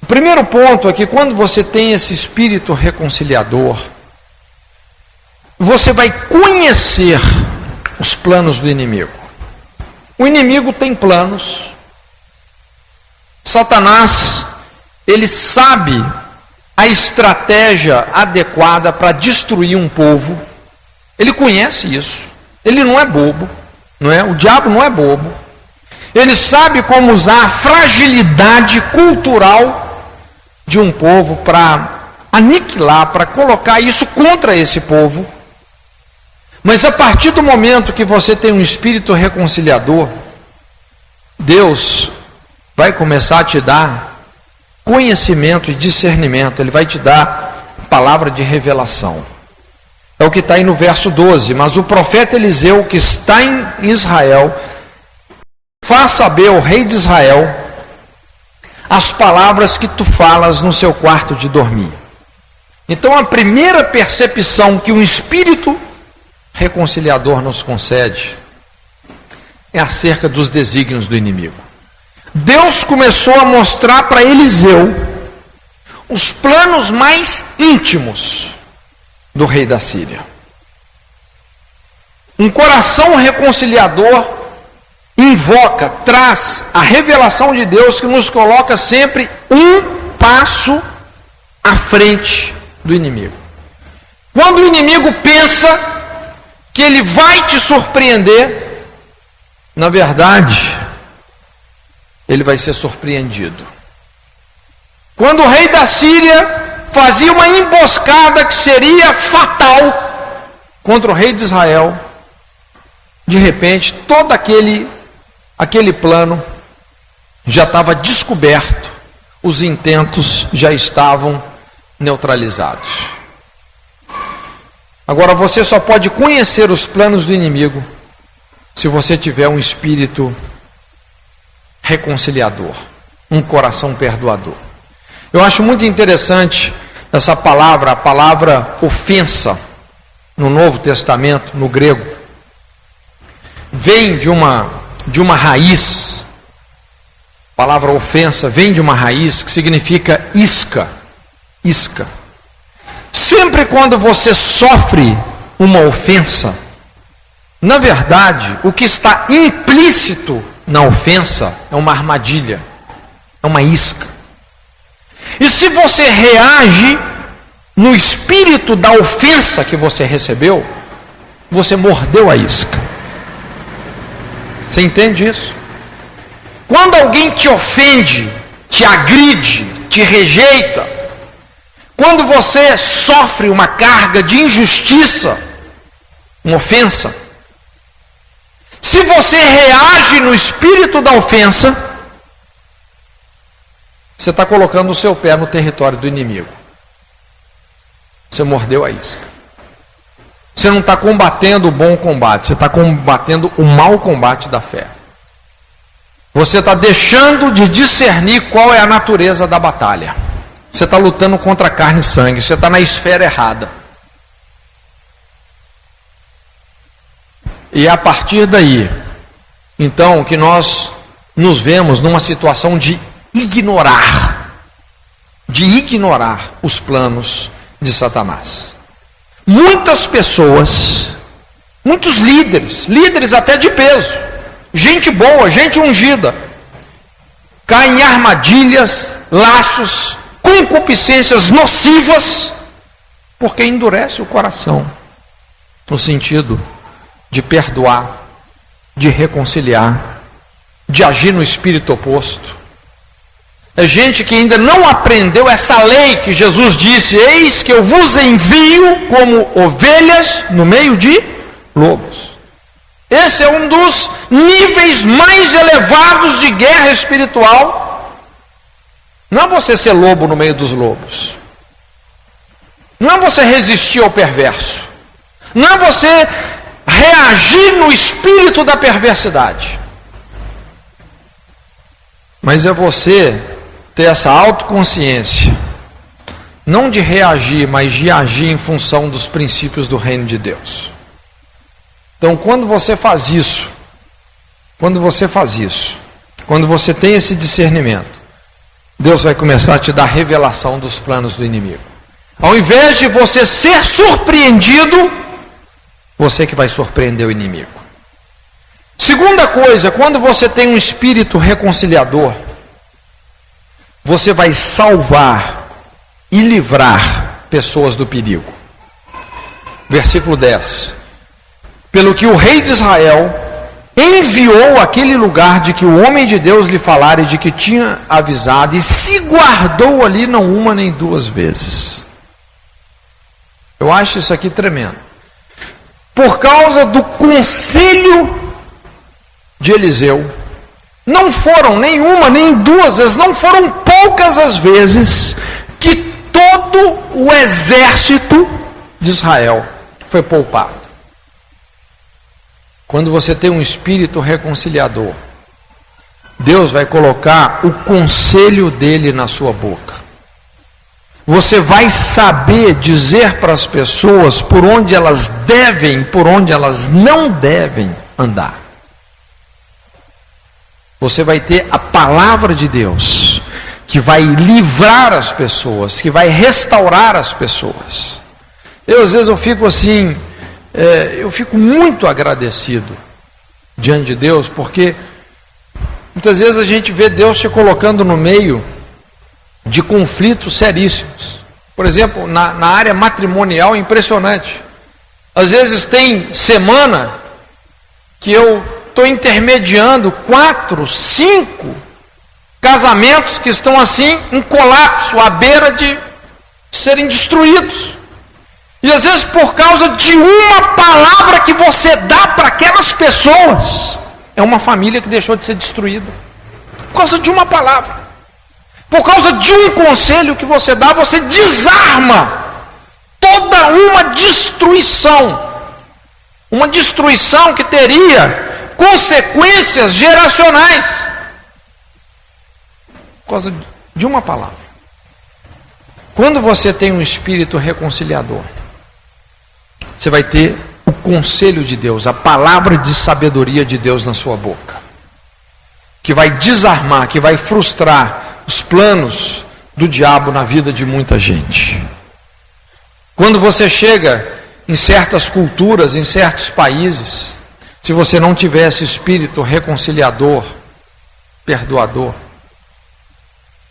O primeiro ponto é que quando você tem esse espírito reconciliador, você vai conhecer os planos do inimigo. O inimigo tem planos. Satanás, ele sabe a estratégia adequada para destruir um povo. Ele conhece isso. Ele não é bobo, não é? O diabo não é bobo. Ele sabe como usar a fragilidade cultural de um povo para aniquilar, para colocar isso contra esse povo. Mas a partir do momento que você tem um espírito reconciliador, Deus vai começar a te dar conhecimento e discernimento. Ele vai te dar palavra de revelação. É o que está aí no verso 12. Mas o profeta Eliseu, que está em Israel, faz saber ao rei de Israel as palavras que tu falas no seu quarto de dormir. Então a primeira percepção que um espírito reconciliador nos concede é acerca dos desígnios do inimigo. Deus começou a mostrar para Eliseu os planos mais íntimos do rei da Síria. Um coração reconciliador invoca, traz a revelação de Deus que nos coloca sempre um passo à frente do inimigo. Quando o inimigo pensa que ele vai te surpreender, na verdade, ele vai ser surpreendido. Quando o rei da Síria fazia uma emboscada que seria fatal contra o rei de Israel, de repente, todo aquele plano já estava descoberto, os intentos já estavam neutralizados. Agora, você só pode conhecer os planos do inimigo se você tiver um espírito reconciliador, um coração perdoador. Eu acho muito interessante essa palavra, a palavra ofensa, no Novo Testamento, no grego. Vem de uma raiz, a palavra ofensa vem de uma raiz que significa isca. Sempre quando você sofre uma ofensa, na verdade, o que está implícito na ofensa é uma armadilha, é uma isca. E se você reage no espírito da ofensa que você recebeu, você mordeu a isca. Você entende isso? Quando alguém te ofende, te agride, te rejeita, quando você sofre uma carga de injustiça, uma ofensa, se você reage no espírito da ofensa, você está colocando o seu pé no território do inimigo. Você mordeu a isca. Você não está combatendo o bom combate, você está combatendo o mau combate da fé. Você está deixando de discernir qual é a natureza da batalha. Você está lutando contra carne e sangue, você está na esfera errada. E é a partir daí, então, que nós nos vemos numa situação de ignorar os planos de Satanás. Muitas pessoas, muitos líderes até de peso, gente boa, gente ungida, caem em armadilhas, laços, concupiscências nocivas, porque endurece o coração, no sentido de perdoar, de reconciliar, de agir no espírito oposto. É gente que ainda não aprendeu essa lei que Jesus disse: eis que eu vos envio como ovelhas no meio de lobos. Esse é um dos níveis mais elevados de guerra espiritual. Não é você ser lobo no meio dos lobos. Não é você resistir ao perverso. Não é você reagir no espírito da perversidade. Mas é você ter essa autoconsciência, não de reagir, mas de agir em função dos princípios do reino de Deus. Então, quando você faz isso, quando você tem esse discernimento, Deus vai começar a te dar revelação dos planos do inimigo. Ao invés de você ser surpreendido, você que vai surpreender o inimigo. Segunda coisa, quando você tem um espírito reconciliador, você vai salvar e livrar pessoas do perigo. Versículo 10. Pelo que o rei de Israel enviou aquele lugar de que o homem de Deus lhe falara e de que tinha avisado, e se guardou ali não uma nem duas vezes. Eu acho isso aqui tremendo. Por causa do conselho de Eliseu, não foram nem uma nem duas vezes, não foram poucas as vezes que todo o exército de Israel foi poupado. Quando você tem um espírito reconciliador, Deus vai colocar o conselho dele na sua boca. Você vai saber dizer para as pessoas por onde elas devem, por onde elas não devem andar. Você vai ter a palavra de Deus, que vai livrar as pessoas, que vai restaurar as pessoas. Às vezes eu fico assim, eu fico muito agradecido diante de Deus, porque muitas vezes a gente vê Deus te colocando no meio de conflitos seríssimos. Por exemplo, na área matrimonial, impressionante. Às vezes tem semana que eu estou intermediando 4, 5 casamentos que estão assim, em colapso, à beira de serem destruídos. E às vezes por causa de uma palavra que você dá para aquelas pessoas, é uma família que deixou de ser destruída. Por causa de uma palavra. Por causa de um conselho que você dá, você desarma toda uma destruição. Uma destruição que teria consequências geracionais. Por causa de uma palavra. Quando você tem um espírito reconciliador, você vai ter o conselho de Deus, a palavra de sabedoria de Deus na sua boca, que vai desarmar, que vai frustrar os planos do diabo na vida de muita gente. Quando você chega em certas culturas, em certos países, se você não tiver esse espírito reconciliador, perdoador,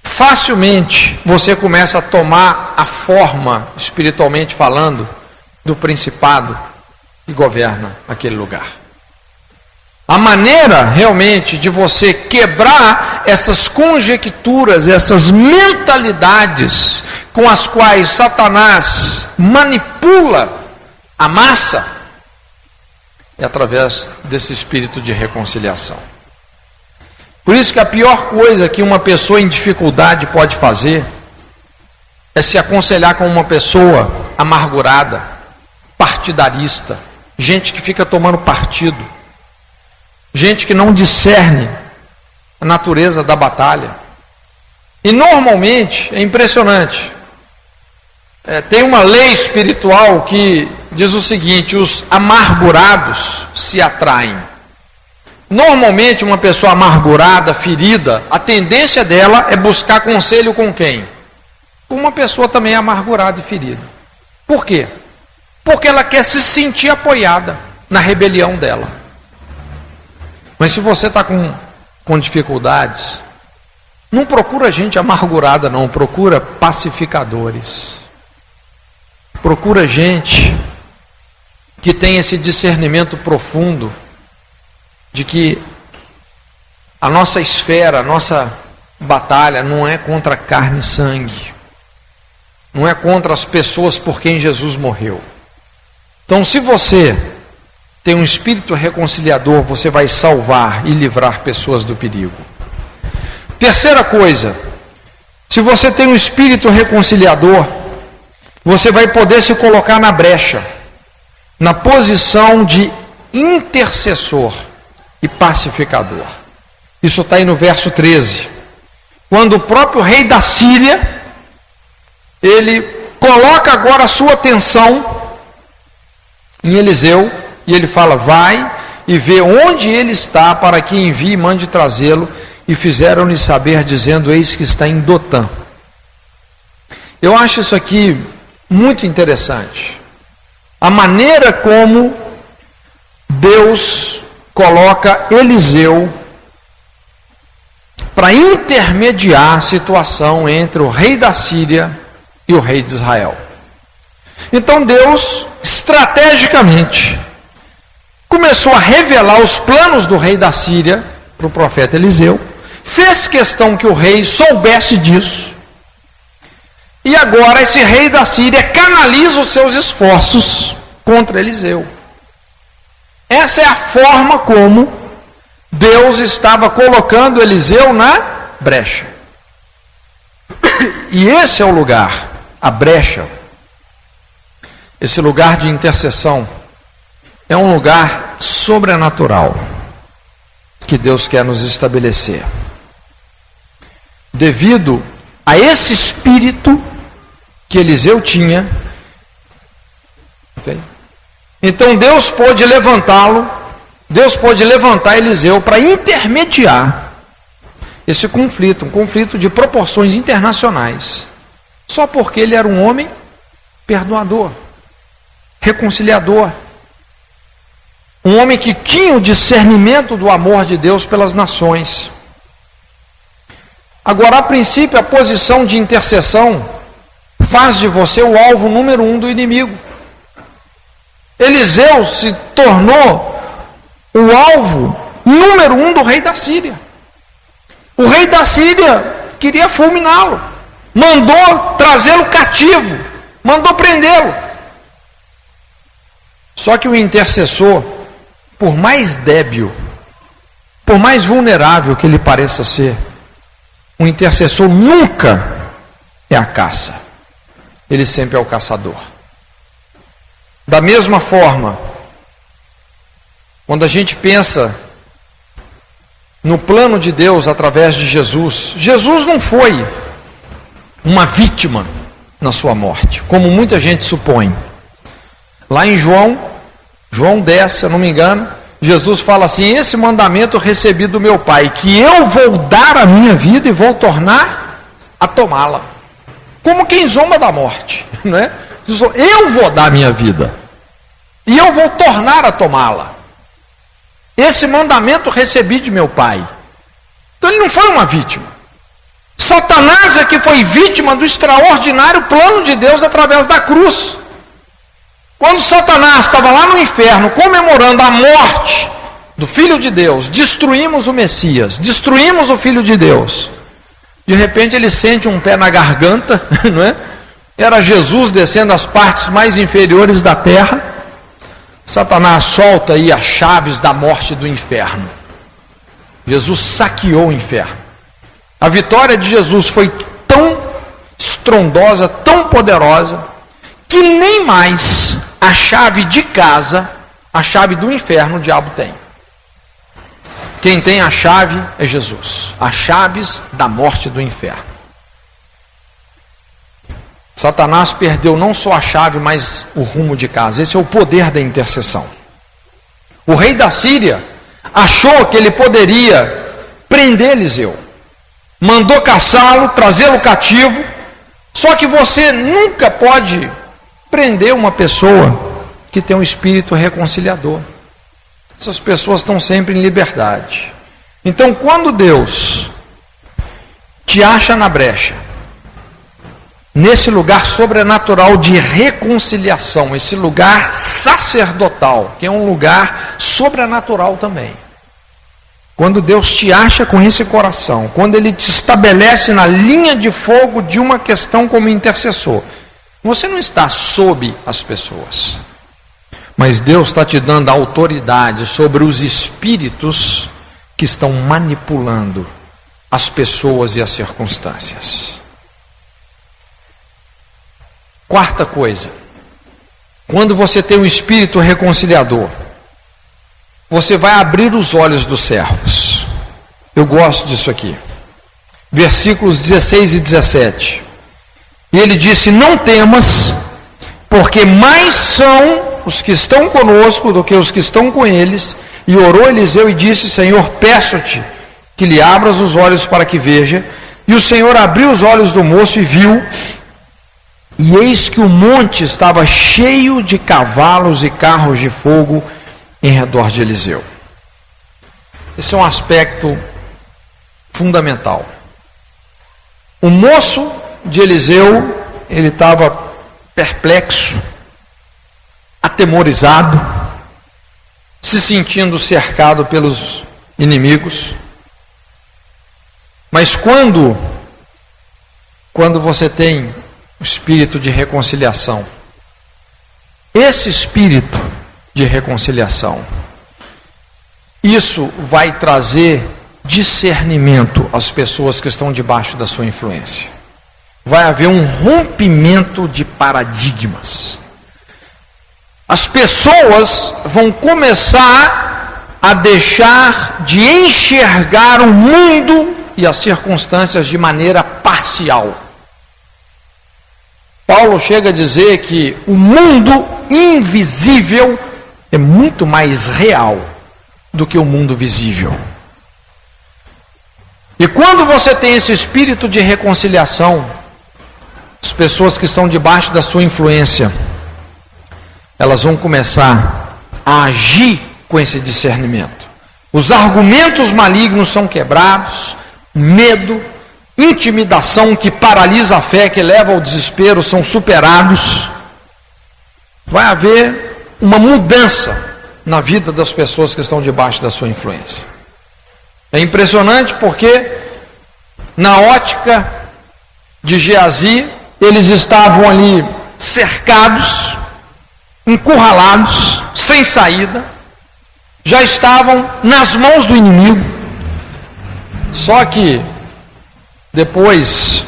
facilmente você começa a tomar a forma, espiritualmente falando, do principado que governa aquele lugar. A maneira realmente de você quebrar essas conjecturas, essas mentalidades com as quais Satanás manipula a massa, é através desse espírito de reconciliação. Por isso que a pior coisa que uma pessoa em dificuldade pode fazer é se aconselhar com uma pessoa amargurada, partidarista, gente que fica tomando partido, gente que não discerne a natureza da batalha. E normalmente, é impressionante, tem uma lei espiritual que diz o seguinte: os amargurados se atraem. Normalmente uma pessoa amargurada, ferida, a tendência dela é buscar conselho com quem? Com uma pessoa também amargurada e ferida. Por quê? Porque ela quer se sentir apoiada na rebelião dela. Mas se você está com dificuldades, não procura gente amargurada não, procura pacificadores. Procura gente que tem esse discernimento profundo de que a nossa esfera, a nossa batalha não é contra carne e sangue, não é contra as pessoas por quem Jesus morreu. Então, se você tem um espírito reconciliador, você vai salvar e livrar pessoas do perigo. Terceira coisa, se você tem um espírito reconciliador, você vai poder se colocar na brecha, na posição de intercessor e pacificador. Isso está aí no verso 13. Quando o próprio rei da Síria, ele coloca agora a sua atenção em Eliseu, e ele fala: vai e vê onde ele está, para que envie e mande trazê-lo. E fizeram-lhe saber, dizendo: eis que está em Dotã. Eu acho isso aqui muito interessante. A maneira como Deus coloca Eliseu para intermediar a situação entre o rei da Síria e o rei de Israel. Então Deus, estrategicamente, começou a revelar os planos do rei da Síria para o profeta Eliseu, fez questão que o rei soubesse disso, e agora esse rei da Síria canaliza os seus esforços contra Eliseu. Essa é a forma como Deus estava colocando Eliseu na brecha. E esse é o lugar, a brecha, esse lugar de intercessão, é um lugar sobrenatural que Deus quer nos estabelecer. Devido a esse espírito que Eliseu tinha, okay? Então Deus pôde levantá-lo, Deus pôde levantar Eliseu para intermediar esse conflito, um conflito de proporções internacionais, só porque ele era um homem perdoador, reconciliador, um homem que tinha o discernimento do amor de Deus pelas nações. Agora, a princípio, a posição de intercessão faz de você o alvo número 1 do inimigo. Eliseu se tornou o alvo número 1 do rei da Síria. O rei da Síria queria fulminá-lo, mandou trazê-lo cativo, mandou prendê-lo. Só que o intercessor, por mais débil, por mais vulnerável que ele pareça ser, o intercessor nunca é a caça, ele sempre é o caçador. Da mesma forma, quando a gente pensa no plano de Deus através de Jesus, Jesus não foi uma vítima na sua morte, como muita gente supõe. Lá em João 10, se eu não me engano, Jesus fala assim: esse mandamento eu recebi do meu Pai, que eu vou dar a minha vida e vou tornar a tomá-la. Como quem zomba da morte, não é? Eu vou dar a minha vida e eu vou tornar a tomá-la. Esse mandamento eu recebi de meu Pai. Então ele não foi uma vítima. Satanás é que foi vítima do extraordinário plano de Deus através da cruz. Quando Satanás estava lá no inferno comemorando a morte do Filho de Deus, destruímos o Messias, destruímos o Filho de Deus. De repente ele sente um pé na garganta, não é? Era Jesus descendo as partes mais inferiores da terra. Satanás solta aí as chaves da morte do inferno. Jesus saqueou o inferno. A vitória de Jesus foi tão estrondosa, tão poderosa, que nem mais a chave de casa, a chave do inferno, o diabo tem. Quem tem a chave é Jesus. As chaves da morte do inferno. Satanás perdeu não só a chave, mas o rumo de casa. Esse é o poder da intercessão. O rei da Síria achou que ele poderia prender Eliseu. Mandou caçá-lo, trazê-lo cativo. Só que você nunca pode prender uma pessoa que tem um espírito reconciliador. Essas pessoas estão sempre em liberdade. Então, quando Deus te acha na brecha, nesse lugar sobrenatural de reconciliação, esse lugar sacerdotal, que é um lugar sobrenatural também. Quando Deus te acha com esse coração, quando Ele te estabelece na linha de fogo de uma questão como intercessor, você não está sob as pessoas, mas Deus está te dando autoridade sobre os espíritos que estão manipulando as pessoas e as circunstâncias. Quarta coisa, quando você tem um espírito reconciliador, você vai abrir os olhos dos servos. Eu gosto disso aqui. Versículos 16 e 17. E ele disse: não temas, porque mais são os que estão conosco do que os que estão com eles. E orou Eliseu e disse: Senhor, peço-te que lhe abras os olhos para que veja. E o Senhor abriu os olhos do moço e viu, e eis que o monte estava cheio de cavalos e carros de fogo em redor de Eliseu. Esse é um aspecto fundamental. O moço de Eliseu, ele estava perplexo, atemorizado, se sentindo cercado pelos inimigos. Mas quando você tem o espírito de reconciliação, esse espírito de reconciliação, isso vai trazer discernimento às pessoas que estão debaixo da sua influência. Vai haver um rompimento de paradigmas. As pessoas vão começar a deixar de enxergar o mundo e as circunstâncias de maneira parcial. Paulo chega a dizer que o mundo invisível é muito mais real do que o mundo visível. E quando você tem esse espírito de reconciliação, as pessoas que estão debaixo da sua influência, elas vão começar a agir com esse discernimento. Os argumentos malignos são quebrados, medo, intimidação que paralisa a fé, que leva ao desespero, são superados. Vai haver uma mudança na vida das pessoas que estão debaixo da sua influência. É impressionante porque, na ótica de Geazi, eles estavam ali cercados, encurralados, sem saída, já estavam nas mãos do inimigo. Só que, depois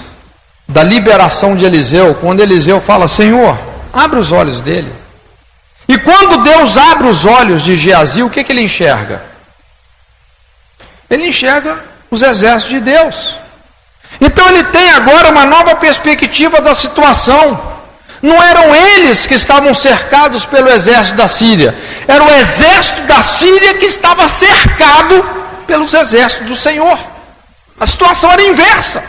da liberação de Eliseu, quando Eliseu fala: Senhor, abre os olhos dele. E quando Deus abre os olhos de Geazi, o que ele enxerga? Ele enxerga os exércitos de Deus. Então ele tem agora uma nova perspectiva da situação. Não eram eles que estavam cercados pelo exército da Síria, era o exército da Síria que estava cercado pelos exércitos do Senhor. A situação era inversa,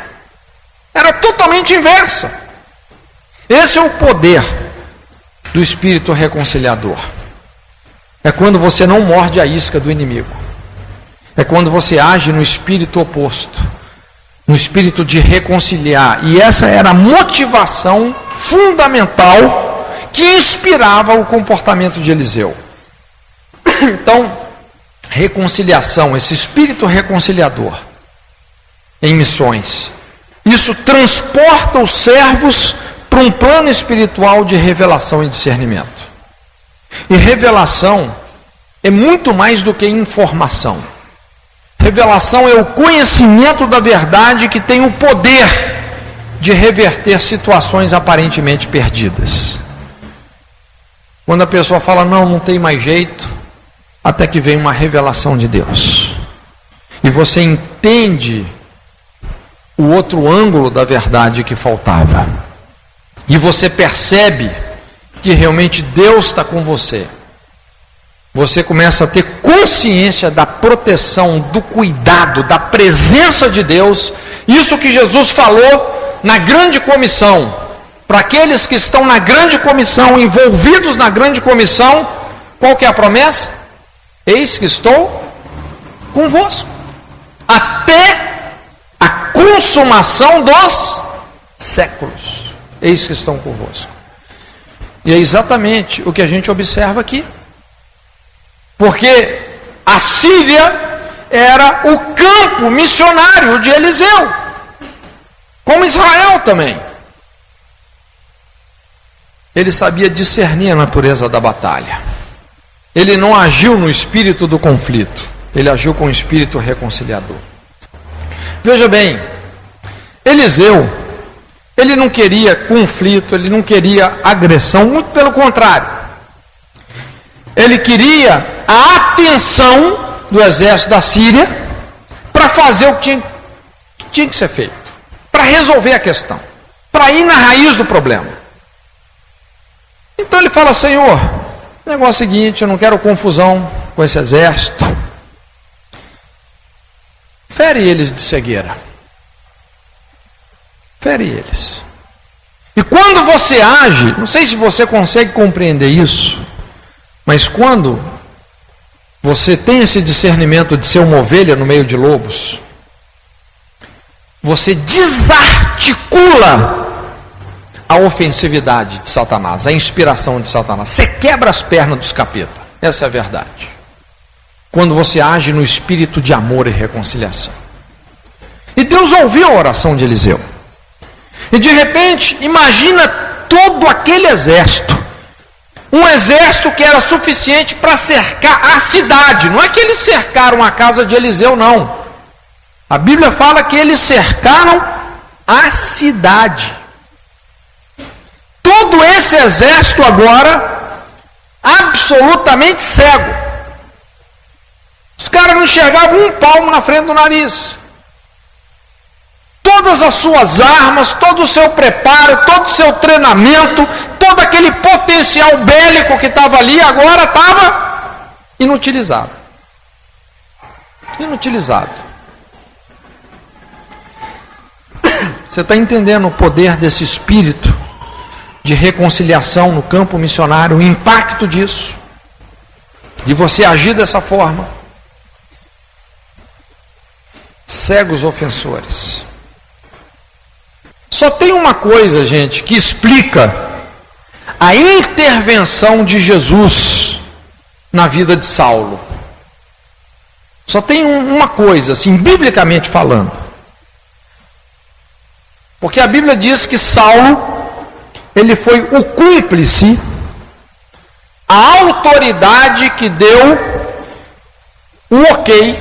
era totalmente inversa. Esse é o poder do Espírito reconciliador. É quando você não morde a isca do inimigo, é quando você age no espírito oposto, no espírito de reconciliar. E essa era a motivação fundamental que inspirava o comportamento de Eliseu. Então, reconciliação, esse espírito reconciliador em missões, isso transporta os servos para um plano espiritual de revelação e discernimento. E revelação é muito mais do que informação. Revelação é o conhecimento da verdade que tem o poder de reverter situações aparentemente perdidas. Quando a pessoa fala: não tem mais jeito, até que vem uma revelação de Deus. E você entende o outro ângulo da verdade que faltava. E você percebe que realmente Deus está com você. Você começa a ter consciência da proteção, do cuidado, da presença de Deus. Isso que Jesus falou na grande comissão. Para aqueles que estão na grande comissão, envolvidos na grande comissão, qual que é a promessa? Eis que estou convosco até a consumação dos séculos. Eis que estão convosco. E é exatamente o que a gente observa aqui. Porque a Síria era o campo missionário de Eliseu, como Israel também. Ele sabia discernir a natureza da batalha. Ele não agiu no espírito do conflito, ele agiu com o espírito reconciliador. Veja bem, Eliseu, ele não queria conflito, ele não queria agressão, muito pelo contrário. Ele queria a atenção do exército da Síria para fazer o que tinha que ser feito, para resolver a questão, para ir na raiz do problema. Então ele fala: Senhor, o negócio é o seguinte, eu não quero confusão com esse exército. Fere eles de cegueira. Fere eles. E quando você age, não sei se você consegue compreender isso, mas quando você tem esse discernimento de ser uma ovelha no meio de lobos, você desarticula a ofensividade de Satanás, a inspiração de Satanás. Você quebra as pernas dos capeta. Essa é a verdade. Quando você age no espírito de amor e reconciliação. E Deus ouviu a oração de Eliseu. E de repente, imagina todo aquele exército. Um exército que era suficiente para cercar a cidade. Não é que eles cercaram a casa de Eliseu, não. A Bíblia fala que eles cercaram a cidade. Todo esse exército agora, absolutamente cego. Os caras não enxergavam um palmo na frente do nariz. Todas as suas armas, todo o seu preparo, todo o seu treinamento, todo aquele potencial bélico que estava ali, agora estava inutilizado. Inutilizado. Você está entendendo o poder desse espírito de reconciliação no campo missionário, o impacto disso? e você agir dessa forma, cegos ofensores. Só tem uma coisa, gente, que explica a intervenção de Jesus na vida de Saulo. Só tem uma coisa, assim, biblicamente falando. Porque a Bíblia diz que Saulo, ele foi o cúmplice, a autoridade que deu o ok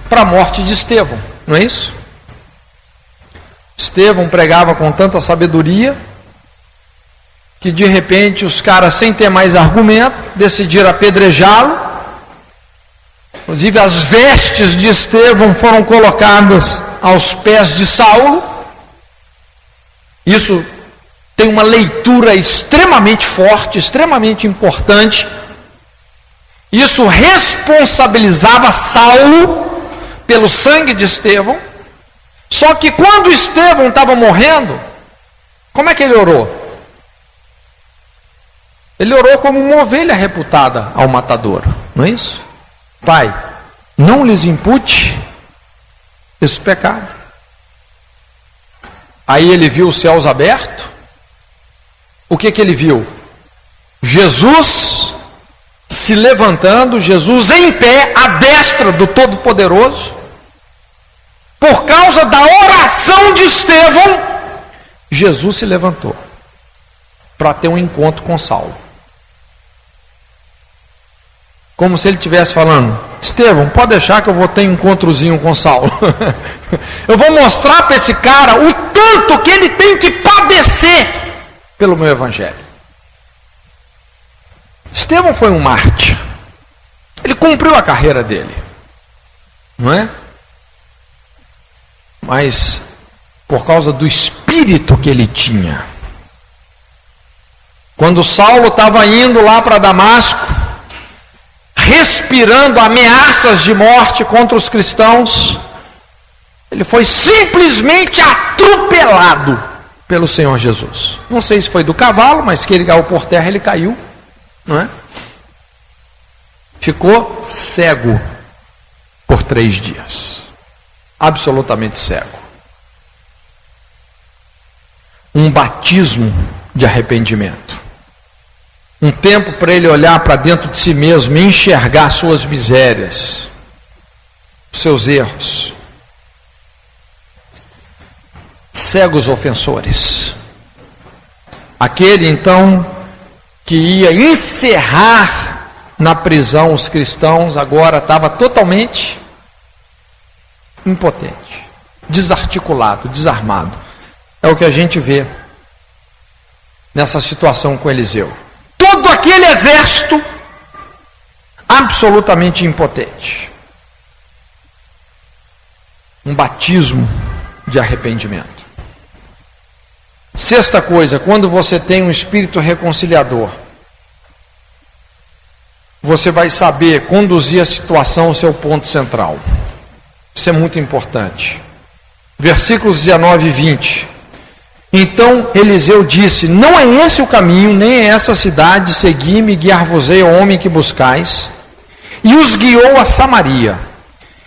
para a morte de Estevão, não é isso? Estevão pregava com tanta sabedoria que de repente os caras, sem ter mais argumento, decidiram apedrejá-lo. Inclusive as vestes de Estevão foram colocadas aos pés de Saulo. Isso tem uma leitura extremamente forte, extremamente importante. Isso responsabilizava Saulo pelo sangue de Estevão. Só que quando Estevão estava morrendo, como é que ele orou? Ele orou como uma ovelha reputada ao matador, não é isso? Pai, não lhes impute esse pecado. Aí ele viu os céus abertos. O que ele viu? Jesus se levantando, Jesus em pé, à destra do Todo-Poderoso. Por causa da oração de Estevão, Jesus se levantou para ter um encontro com Saulo. Como se ele estivesse falando: Estevão, pode deixar que eu vou ter um encontrozinho com Saulo. Eu vou mostrar para esse cara o tanto que ele tem que padecer pelo meu evangelho. Estevão foi um mártir. Ele cumpriu a carreira dele, não é? Mas por causa do espírito que ele tinha. Quando Saulo estava indo lá para Damasco, respirando ameaças de morte contra os cristãos, ele foi simplesmente atropelado pelo Senhor Jesus. Não sei se foi do cavalo, mas que ele caiu por terra, ele caiu, não é? Ficou cego por 3 dias. Absolutamente cego. Um batismo de arrependimento. Um tempo para ele olhar para dentro de si mesmo e enxergar suas misérias, seus erros. Cegos ofensores. Aquele então que ia encerrar na prisão os cristãos, agora estava totalmente impotente, desarticulado, desarmado. É o que a gente vê nessa situação com Eliseu. Todo aquele exército absolutamente impotente. Um batismo de arrependimento. Sexta coisa, quando você tem um espírito reconciliador, você vai saber conduzir a situação ao seu ponto central. Isso é muito importante. Versículos 19 e 20. Então Eliseu disse: não é esse o caminho, nem é essa cidade, segui-me, guiar-vos-ei ao homem que buscais. E os guiou a Samaria.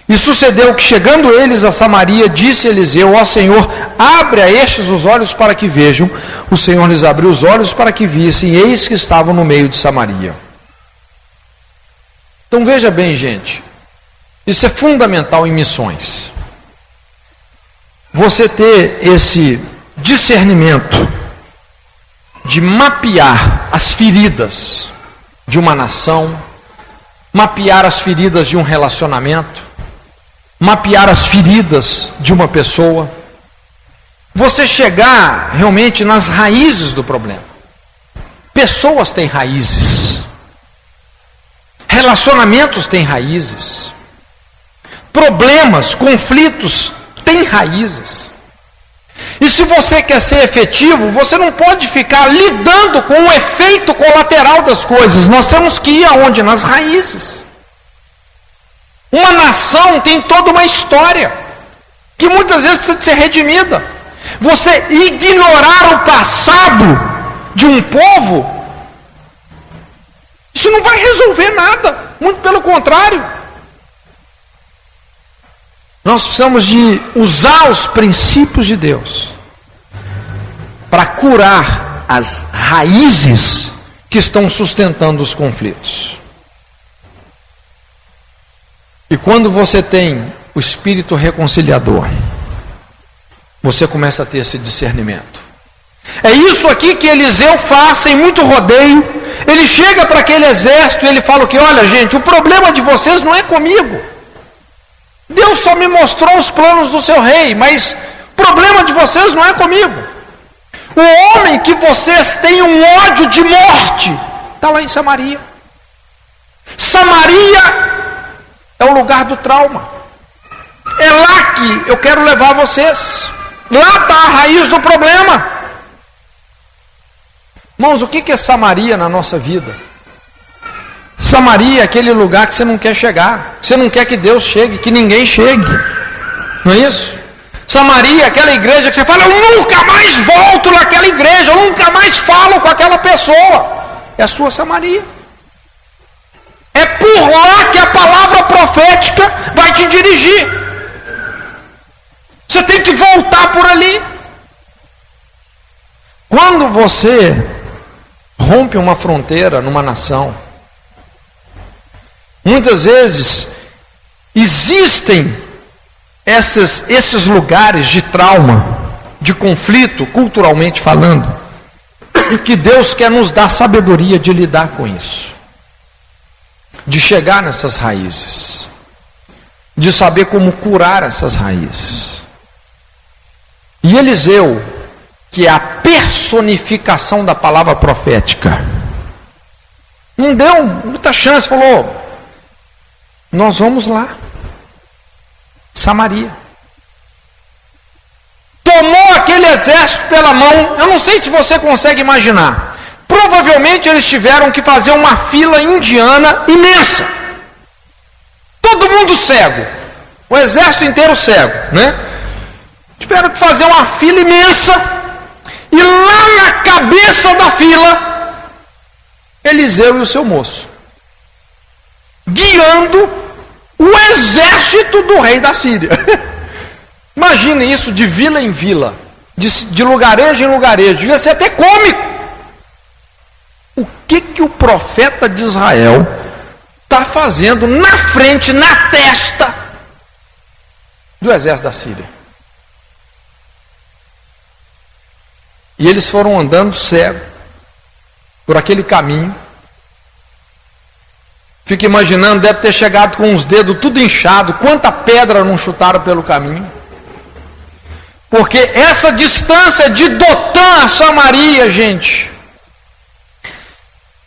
E sucedeu que, chegando eles a Samaria, disse Eliseu: ó Senhor, abre a estes os olhos para que vejam. O Senhor lhes abriu os olhos para que vissem, e eis que estavam no meio de Samaria. Então veja bem, gente, isso é fundamental em missões. Você ter esse discernimento de mapear as feridas de uma nação, mapear as feridas de um relacionamento, mapear as feridas de uma pessoa, você chegar realmente nas raízes do problema. Pessoas têm raízes, relacionamentos têm raízes, problemas, conflitos têm raízes. E se você quer ser efetivo, você não pode ficar lidando com o efeito colateral das coisas. Nós temos que ir aonde? Nas raízes. Uma nação tem toda uma história que muitas vezes precisa de ser redimida. Você ignorar o passado de um povo, isso Isso não vai resolver nada, muito pelo contrário. Nós precisamos de usar os princípios de Deus para curar as raízes que estão sustentando os conflitos. E quando você tem o espírito reconciliador, você começa a ter esse discernimento. É isso aqui que Eliseu faz sem muito rodeio. Ele chega para aquele exército e ele fala que, olha gente, o problema de vocês não é comigo. Deus só me mostrou os planos do seu rei, mas o problema de vocês não é comigo. O homem que vocês têm um ódio de morte está lá em Samaria. Samaria é o lugar do trauma. É lá que eu quero levar vocês. Lá está a raiz do problema. Irmãos, o que é Samaria na nossa vida? Samaria é aquele lugar que você não quer chegar, que você não quer que Deus chegue, que ninguém chegue. Não é isso? Samaria é aquela igreja que você fala, eu nunca mais volto naquela igreja, eu nunca mais falo com aquela pessoa. É a sua Samaria. É por lá que a palavra profética vai te dirigir. Você tem que voltar por ali. Quando você rompe uma fronteira numa nação, muitas vezes existem esses lugares de trauma, de conflito, culturalmente falando, que Deus quer nos dar sabedoria de lidar com isso, de chegar nessas raízes, de saber como curar essas raízes. E Eliseu, que é a personificação da palavra profética, não deu muita chance, falou, nós vamos lá, Samaria. Tomou aquele exército pela mão, eu não sei se você consegue imaginar, provavelmente eles tiveram que fazer uma fila indiana imensa, todo mundo cego, o exército inteiro cego, né? Tiveram que fazer uma fila imensa, e lá na cabeça da fila, Eliseu e o seu moço, guiando o exército do rei da Síria. Imagine isso de vila em vila, de lugarejo em lugarejo, devia ser até cômico. O que o profeta de Israel está fazendo na frente, na testa do exército da Síria? E eles foram andando cego por aquele caminho. Fica imaginando, deve ter chegado com os dedos tudo inchado, quanta pedra não chutaram pelo caminho. Porque essa distância de Dotã a Samaria, gente,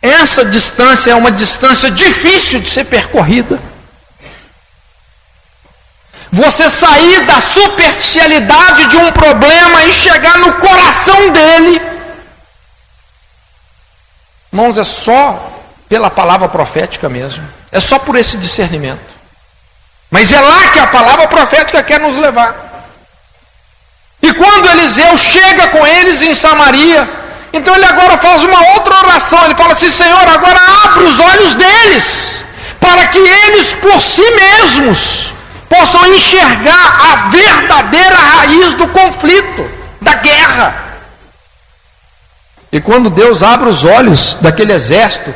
essa distância é uma distância difícil de ser percorrida. Você sair da superficialidade de um problema e chegar no coração dele, irmãos, é só pela palavra profética mesmo, é só por esse discernimento. Mas é lá que a palavra profética quer nos levar. E quando Eliseu chega com eles em Samaria, então ele agora faz uma outra oração, ele fala assim, Senhor, agora abre os olhos deles, para que eles por si mesmos possam enxergar a verdadeira raiz do conflito, da guerra. E quando Deus abre os olhos daquele exército,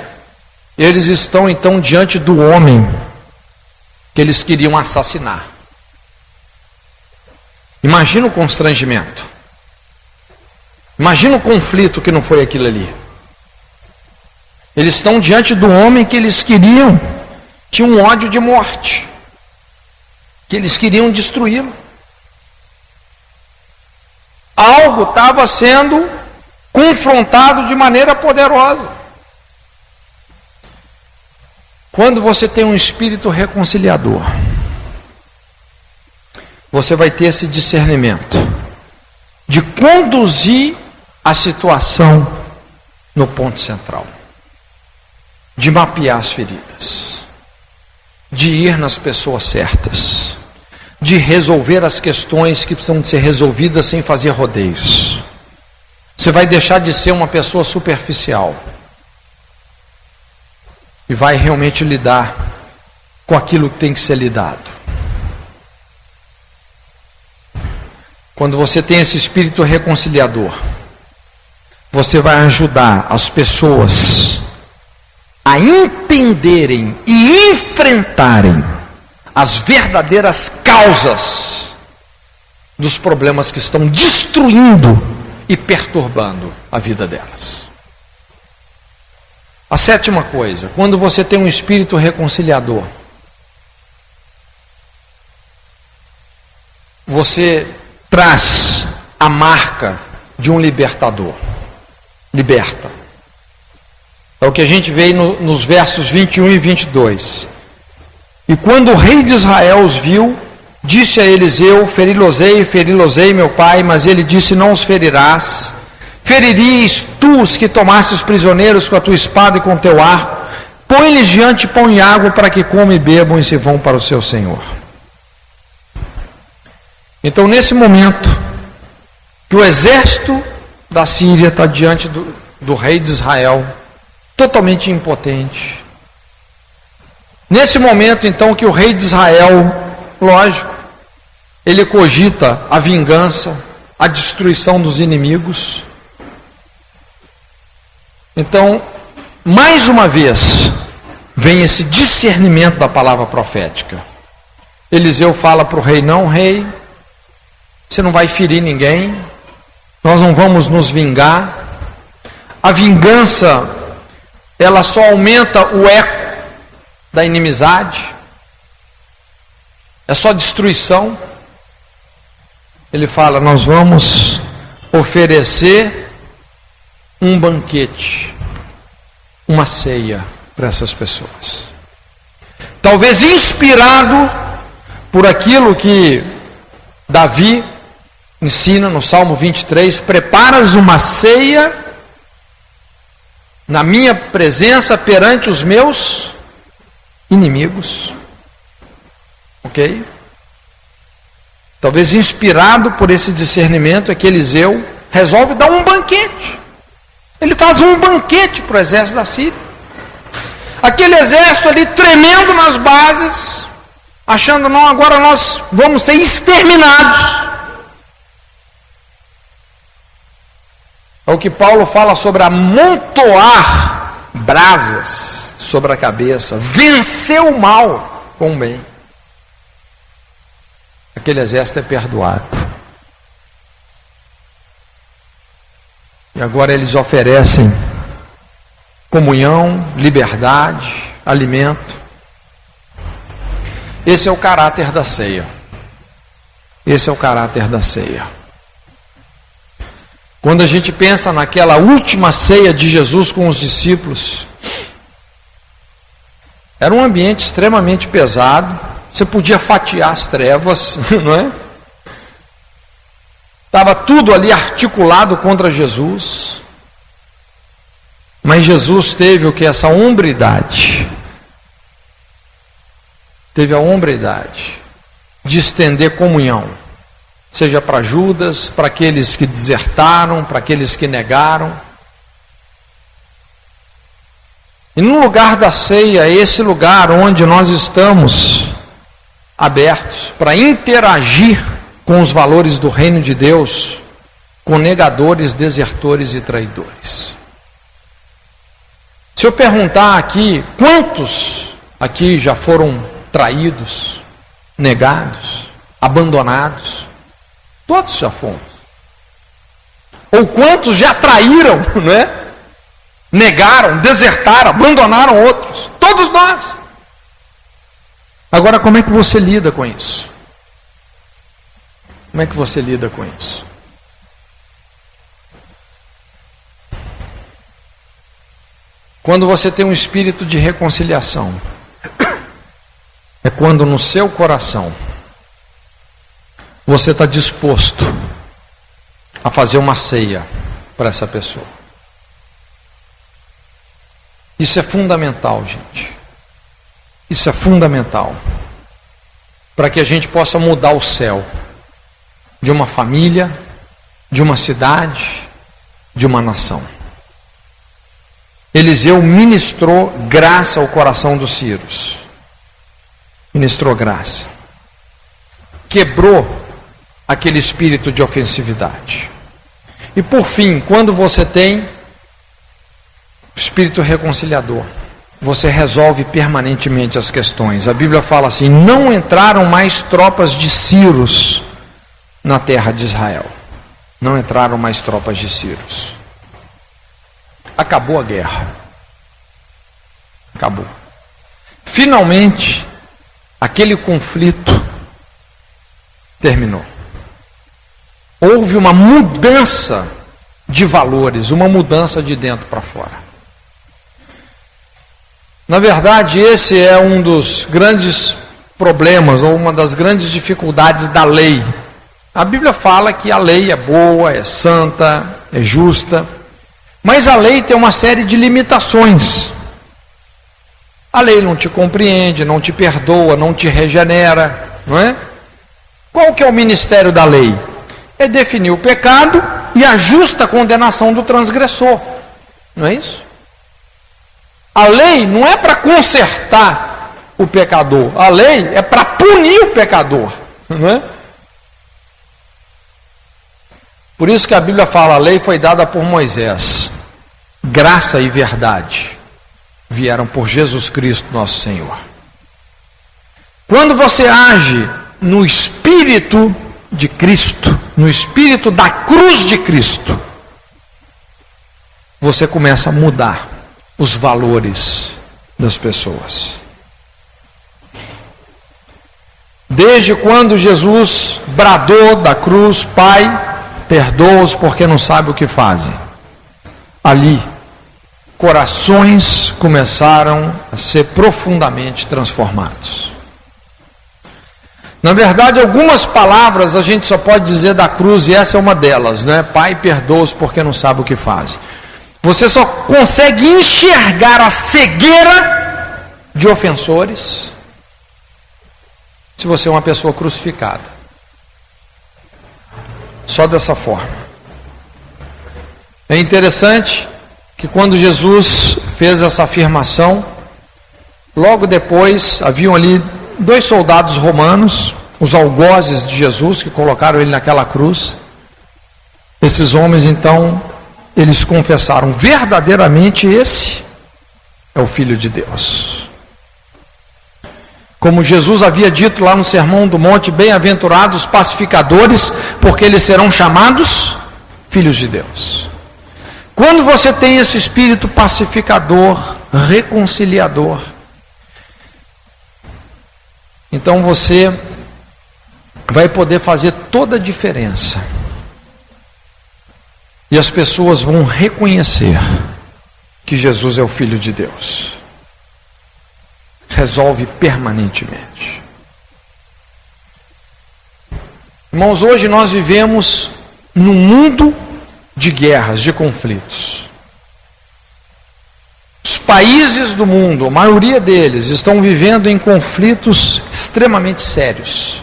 eles estão então diante do homem que eles queriam assassinar. Imagina o constrangimento. Imagina o conflito que não foi aquilo ali. Eles estão diante do homem que eles queriam, tinham um ódio de morte, que eles queriam destruí-lo. Algo estava sendo confrontado de maneira poderosa. Quando você tem um espírito reconciliador, você vai ter esse discernimento de conduzir a situação no ponto central, de mapear as feridas, de ir nas pessoas certas, de resolver as questões que precisam ser resolvidas sem fazer rodeios. Você vai deixar de ser uma pessoa superficial. e vai realmente lidar com aquilo que tem que ser lidado. Quando você tem esse espírito reconciliador, você vai ajudar as pessoas a entenderem e enfrentarem as verdadeiras causas dos problemas que estão destruindo e perturbando a vida delas. A sétima coisa, quando você tem um espírito reconciliador, você traz a marca de um libertador. Liberta. É o que a gente vê nos versos 21 e 22. E quando o rei de Israel os viu, disse a Eliseu: feri-los-ei, meu pai. Mas ele disse: não os ferirás. Feririas tu os que tomastes prisioneiros com a tua espada e com o teu arco. Põe-lhes diante pão e água para que comam e bebam e se vão para o seu senhor. Então, nesse momento que o exército da Síria está diante do rei de Israel, totalmente impotente. Nesse momento, então, que o rei de Israel, lógico, ele cogita a vingança, a destruição dos inimigos. Então, mais uma vez, vem esse discernimento da palavra profética. Eliseu fala para o rei: não, rei, você não vai ferir ninguém, nós não vamos nos vingar. A vingança, ela só aumenta o eco da inimizade, é só destruição. Ele fala: nós vamos oferecer um banquete, uma ceia para essas pessoas. Talvez inspirado por aquilo que Davi ensina no Salmo 23: preparas uma ceia na minha presença perante os meus inimigos. Ok? Talvez inspirado por esse discernimento é que Eliseu resolve dar um banquete. Ele faz um banquete para o exército da Síria. Aquele exército ali tremendo nas bases, achando: não, agora nós vamos ser exterminados. É o que Paulo fala sobre amontoar brasas sobre a cabeça, vencer o mal com o bem. Aquele exército é perdoado. E agora eles oferecem comunhão, liberdade, alimento. Esse é o caráter da ceia. Esse é o caráter da ceia. Quando a gente pensa naquela última ceia de Jesus com os discípulos, era um ambiente extremamente pesado. Você podia fatiar as trevas, não é? Estava tudo ali articulado contra Jesus. Mas Jesus teve o que? Essa hombridade. Teve a hombridade de estender comunhão. Seja para Judas, para aqueles que desertaram, para aqueles que negaram. E no lugar da ceia, esse lugar onde nós estamos abertos para interagir com os valores do reino de Deus, com negadores, desertores e traidores. Se eu perguntar aqui, quantos aqui já foram traídos, negados, abandonados? Todos já fomos. Ou quantos já traíram, não é? Negaram, desertaram, abandonaram outros? Todos nós. Agora, como é que você lida com isso? Como é que você lida com isso? Quando você tem um espírito de reconciliação, é quando no seu coração você está disposto a fazer uma ceia para essa pessoa. Isso é fundamental, gente. Isso é fundamental para que a gente possa mudar o céu de uma família, de uma cidade, de uma nação. Eliseu ministrou graça ao coração dos sírios. Ministrou graça. Quebrou aquele espírito de ofensividade. E por fim, quando você tem o espírito reconciliador, você resolve permanentemente as questões. A Bíblia fala assim: não entraram mais tropas de sírios na terra de Israel. Não entraram mais tropas de sírios. Acabou a guerra. Acabou. Finalmente, aquele conflito terminou. Houve uma mudança de valores, uma mudança de dentro para fora. Na verdade, esse é um dos grandes problemas, ou uma das grandes dificuldades da lei. A Bíblia fala que a lei é boa, é santa, é justa, mas a lei tem uma série de limitações. A lei não te compreende, não te perdoa, não te regenera, não é? Qual que é o ministério da lei? É definir o pecado e a justa condenação do transgressor, não é isso? A lei não é para consertar o pecador, a lei é para punir o pecador, não é? Por isso que a Bíblia fala: a lei foi dada por Moisés, graça e verdade vieram por Jesus Cristo nosso Senhor. Quando você age no Espírito de Cristo, no Espírito da cruz de Cristo, você começa a mudar os valores das pessoas. Desde quando Jesus bradou da cruz: Pai, perdoa-os porque não sabem o que fazem. Ali, corações começaram a ser profundamente transformados. Na verdade, algumas palavras a gente só pode dizer da cruz, e essa é uma delas, né? Pai, perdoa-os porque não sabem o que fazem. Você só consegue enxergar a cegueira de ofensores se você é uma pessoa crucificada. Só dessa forma. É interessante que quando Jesus fez essa afirmação, logo depois haviam ali 2 soldados romanos, os algozes de Jesus, que colocaram ele naquela cruz. Esses homens então, eles confessaram: verdadeiramente esse é o Filho de Deus. Como Jesus havia dito lá no Sermão do Monte: bem-aventurados os pacificadores, porque eles serão chamados filhos de Deus. Quando você tem esse espírito pacificador, reconciliador, então você vai poder fazer toda a diferença. E as pessoas vão reconhecer que Jesus é o Filho de Deus. Resolve permanentemente. Irmãos, hoje nós vivemos num mundo de guerras, de conflitos. Os países do mundo, a maioria deles, estão vivendo em conflitos extremamente sérios.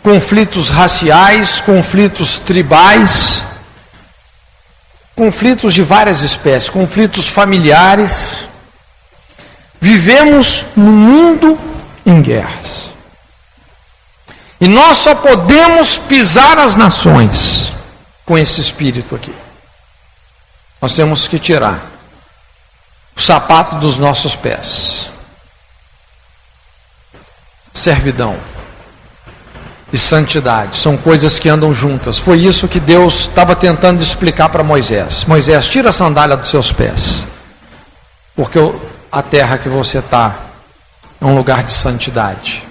Conflitos raciais, conflitos tribais, conflitos de várias espécies, conflitos familiares. Vivemos num mundo em guerras. E nós só podemos pisar as nações com esse espírito aqui. Nós temos que tirar o sapato dos nossos pés. Servidão e santidade são coisas que andam juntas. Foi isso que Deus estava tentando explicar para Moisés. Moisés, tira a sandália dos seus pés, porque a terra que você está é um lugar de santidade.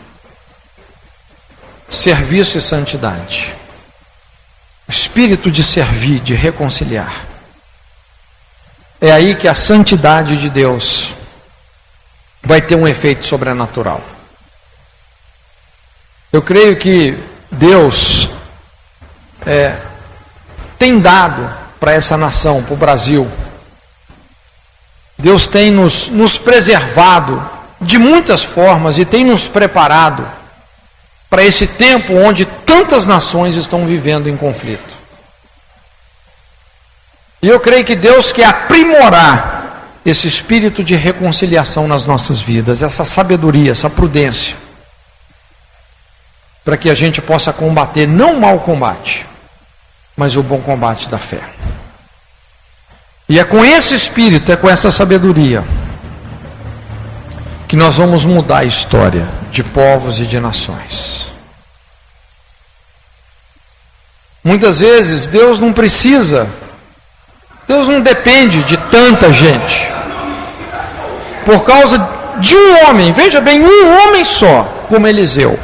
Serviço e santidade. O espírito de servir, de reconciliar. É aí que a santidade de Deus vai ter um efeito sobrenatural. Eu creio que Deus tem dado para essa nação, para o Brasil. Deus tem nos preservado de muitas formas e tem nos preparado para esse tempo onde tantas nações estão vivendo em conflito. E eu creio que Deus quer aprimorar esse espírito de reconciliação nas nossas vidas, essa sabedoria, essa prudência, para que a gente possa combater não o mau combate, mas o bom combate da fé. E é com esse espírito, é com essa sabedoria, que nós vamos mudar a história de povos e de nações. Muitas vezes Deus não depende de tanta gente. Por causa de um homem, veja bem, um homem só, como Eliseu.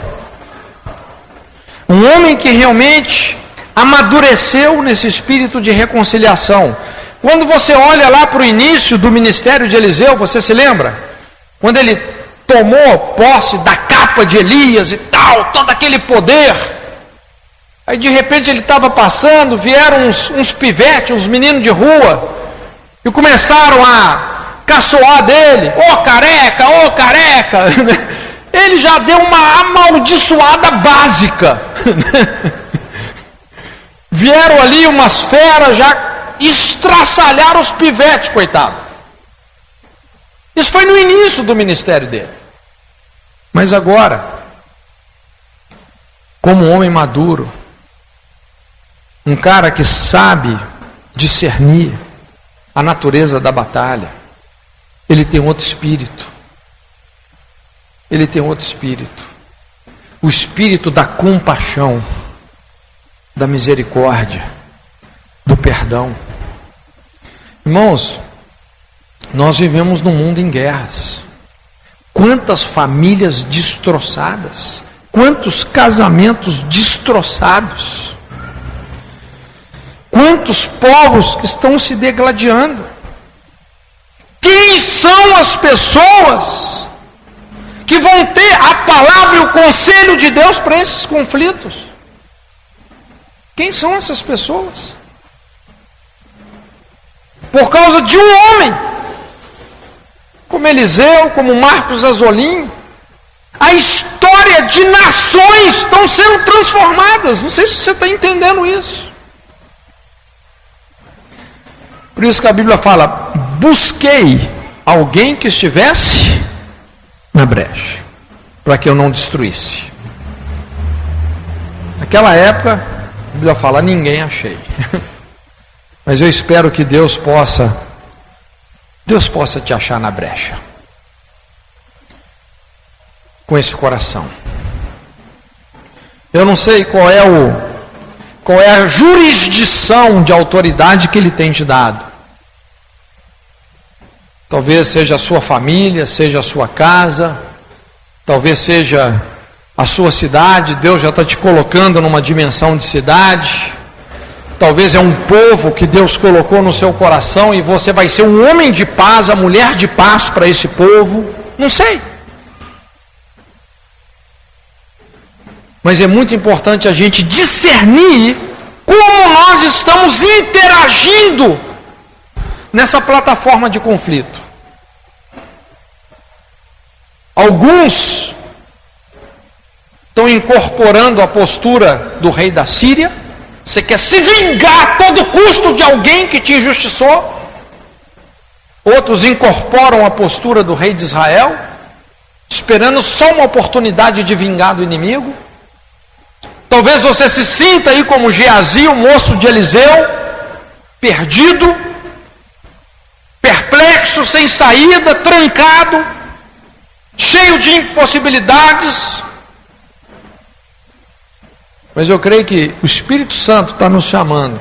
Um homem que realmente amadureceu nesse espírito de reconciliação. Quando você olha lá para o início do ministério de Eliseu, você se lembra? Quando ele tomou posse da capa de Elias e tal, todo aquele poder. Aí de repente ele estava passando, vieram uns pivetes, uns meninos de rua, e começaram a caçoar dele, ô careca, ô careca. Ele já deu uma amaldiçoada básica. Vieram ali umas feras, já estraçalharam os pivetes, coitado. Isso foi no início do ministério dele. Mas agora, como um homem maduro, um cara que sabe discernir a natureza da batalha, ele tem outro espírito. Ele tem outro espírito. O espírito da compaixão, da misericórdia, do perdão. Irmãos, nós vivemos num mundo em guerras. Quantas famílias destroçadas, quantos casamentos destroçados, quantos povos que estão se degladiando. Quem são as pessoas que vão ter a palavra e o conselho de Deus para esses conflitos? Quem são essas pessoas? Por causa de um homem, como Eliseu, como Marcos Azolim, a história de nações estão sendo transformadas. Não sei se você está entendendo isso. Por isso que a Bíblia fala: busquei alguém que estivesse na brecha, para que eu não destruísse. Naquela época, a Bíblia fala: ninguém achei. Mas eu espero que Deus possa te achar na brecha, com esse coração. Eu não sei qual é a jurisdição de autoridade que Ele tem te dado. Talvez seja a sua família, seja a sua casa, talvez seja a sua cidade. Deus já está te colocando numa dimensão de cidade. Talvez é um povo que Deus colocou no seu coração e você vai ser um homem de paz, a mulher de paz para esse povo. Não sei. Mas é muito importante a gente discernir como nós estamos interagindo nessa plataforma de conflito. Alguns estão incorporando a postura do rei da Síria. Você quer se vingar a todo custo de alguém que te injustiçou. Outros incorporam a postura do rei de Israel, esperando só uma oportunidade de vingar do inimigo. Talvez você se sinta aí como Geazi, o moço de Eliseu, perdido, perplexo, sem saída, trancado, cheio de impossibilidades. Mas eu creio que o Espírito Santo está nos chamando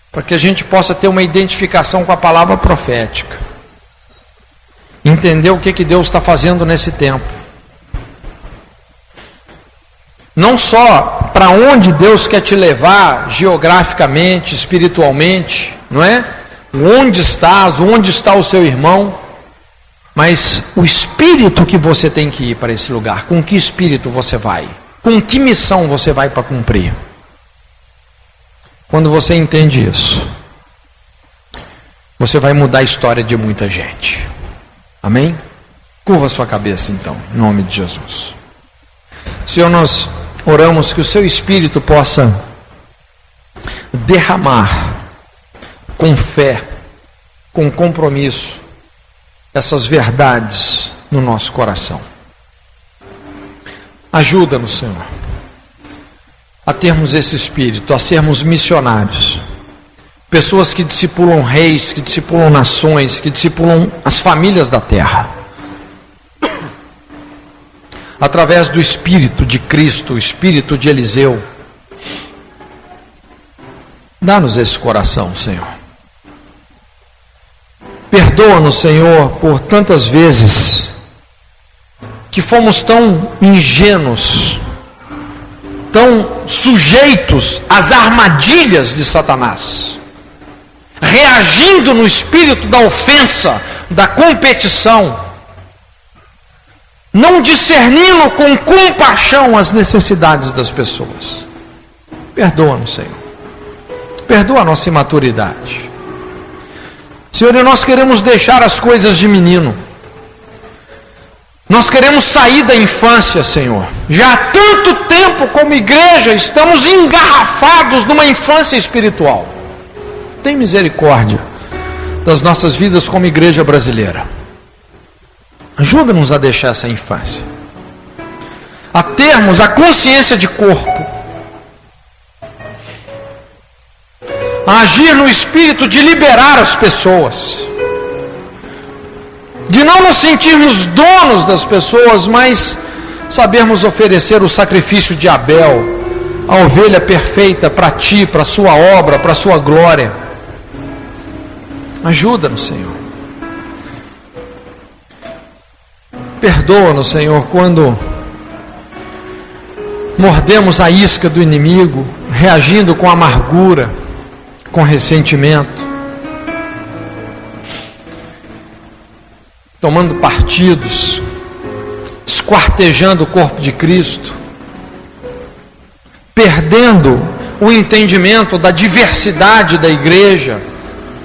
para que a gente possa ter uma identificação com a palavra profética, entender o que Deus está fazendo nesse tempo, não só para onde Deus quer te levar geograficamente, espiritualmente, não é? Onde estás, onde está o seu irmão, mas o espírito que você tem que ir para esse lugar. Com que espírito você vai? Com que missão você vai para cumprir? Quando você entende isso, você vai mudar a história de muita gente. Amém? Curva a sua cabeça então, em nome de Jesus. Senhor, nós oramos que o seu Espírito possa derramar com fé com compromisso essas verdades no nosso coração. Ajuda-nos, Senhor, a termos esse espírito, a sermos missionários, pessoas que discipulam reis, que discipulam nações, que discipulam as famílias da terra, através do Espírito de Cristo, o Espírito de Eliseu. Dá-nos esse coração, Senhor. Perdoa-nos, Senhor, por tantas vezes que fomos tão ingênuos, tão sujeitos às armadilhas de Satanás, reagindo no espírito da ofensa, da competição, não discernindo com compaixão as necessidades das pessoas. Perdoa-nos, Senhor. Perdoa a nossa imaturidade. Senhor, e nós queremos deixar as coisas de menino. Nós queremos sair da infância, Senhor. Já há tanto tempo como igreja estamos engarrafados numa infância espiritual. Tem misericórdia das nossas vidas como igreja brasileira. Ajuda-nos a deixar essa infância, a termos a consciência de corpo, a agir no espírito de liberar as pessoas, de não nos sentirmos donos das pessoas, mas sabermos oferecer o sacrifício de Abel, a ovelha perfeita para Ti, para a Sua obra, para a Sua glória. Ajuda-nos, Senhor. Perdoa-nos, Senhor, quando mordemos a isca do inimigo, reagindo com amargura, com ressentimento, tomando partidos, esquartejando o corpo de Cristo, perdendo o entendimento da diversidade da igreja,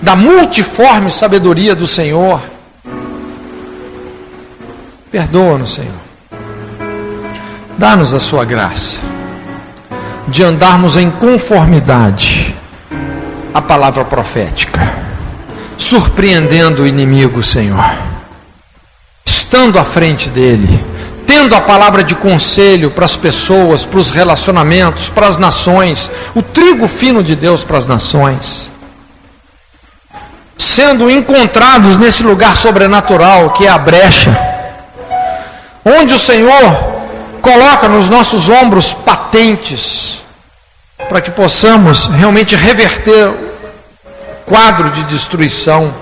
da multiforme sabedoria do Senhor. Perdoa-nos, Senhor. Dá-nos a sua graça de andarmos em conformidade à palavra profética, surpreendendo o inimigo, Senhor, estando à frente dele, tendo a palavra de conselho para as pessoas, para os relacionamentos, para as nações, o trigo fino de Deus para as nações, sendo encontrados nesse lugar sobrenatural que é a brecha, onde o Senhor coloca nos nossos ombros patentes, para que possamos realmente reverter o quadro de destruição.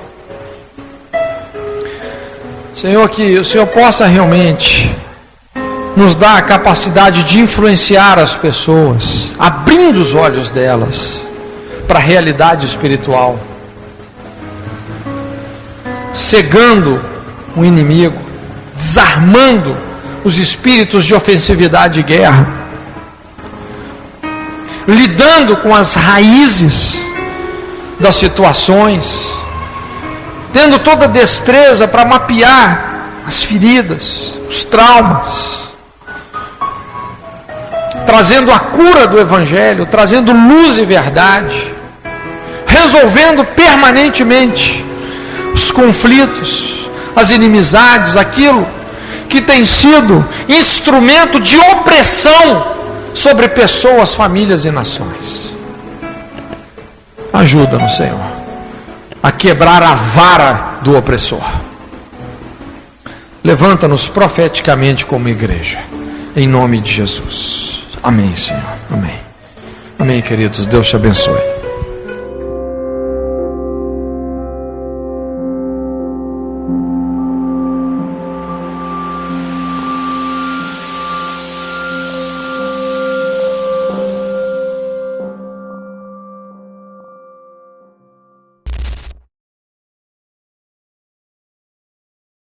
Senhor, que o Senhor possa realmente nos dar a capacidade de influenciar as pessoas, abrindo os olhos delas para a realidade espiritual, cegando o inimigo, desarmando os espíritos de ofensividade e guerra, lidando com as raízes das situações, tendo toda a destreza para mapear as feridas, os traumas, trazendo a cura do Evangelho, trazendo luz e verdade, resolvendo permanentemente os conflitos, as inimizades, aquilo que tem sido instrumento de opressão sobre pessoas, famílias e nações. Ajuda-nos, Senhor, a quebrar a vara do opressor. Levanta-nos profeticamente como igreja, em nome de Jesus. Amém, Senhor. Amém. Amém, queridos. Deus te abençoe.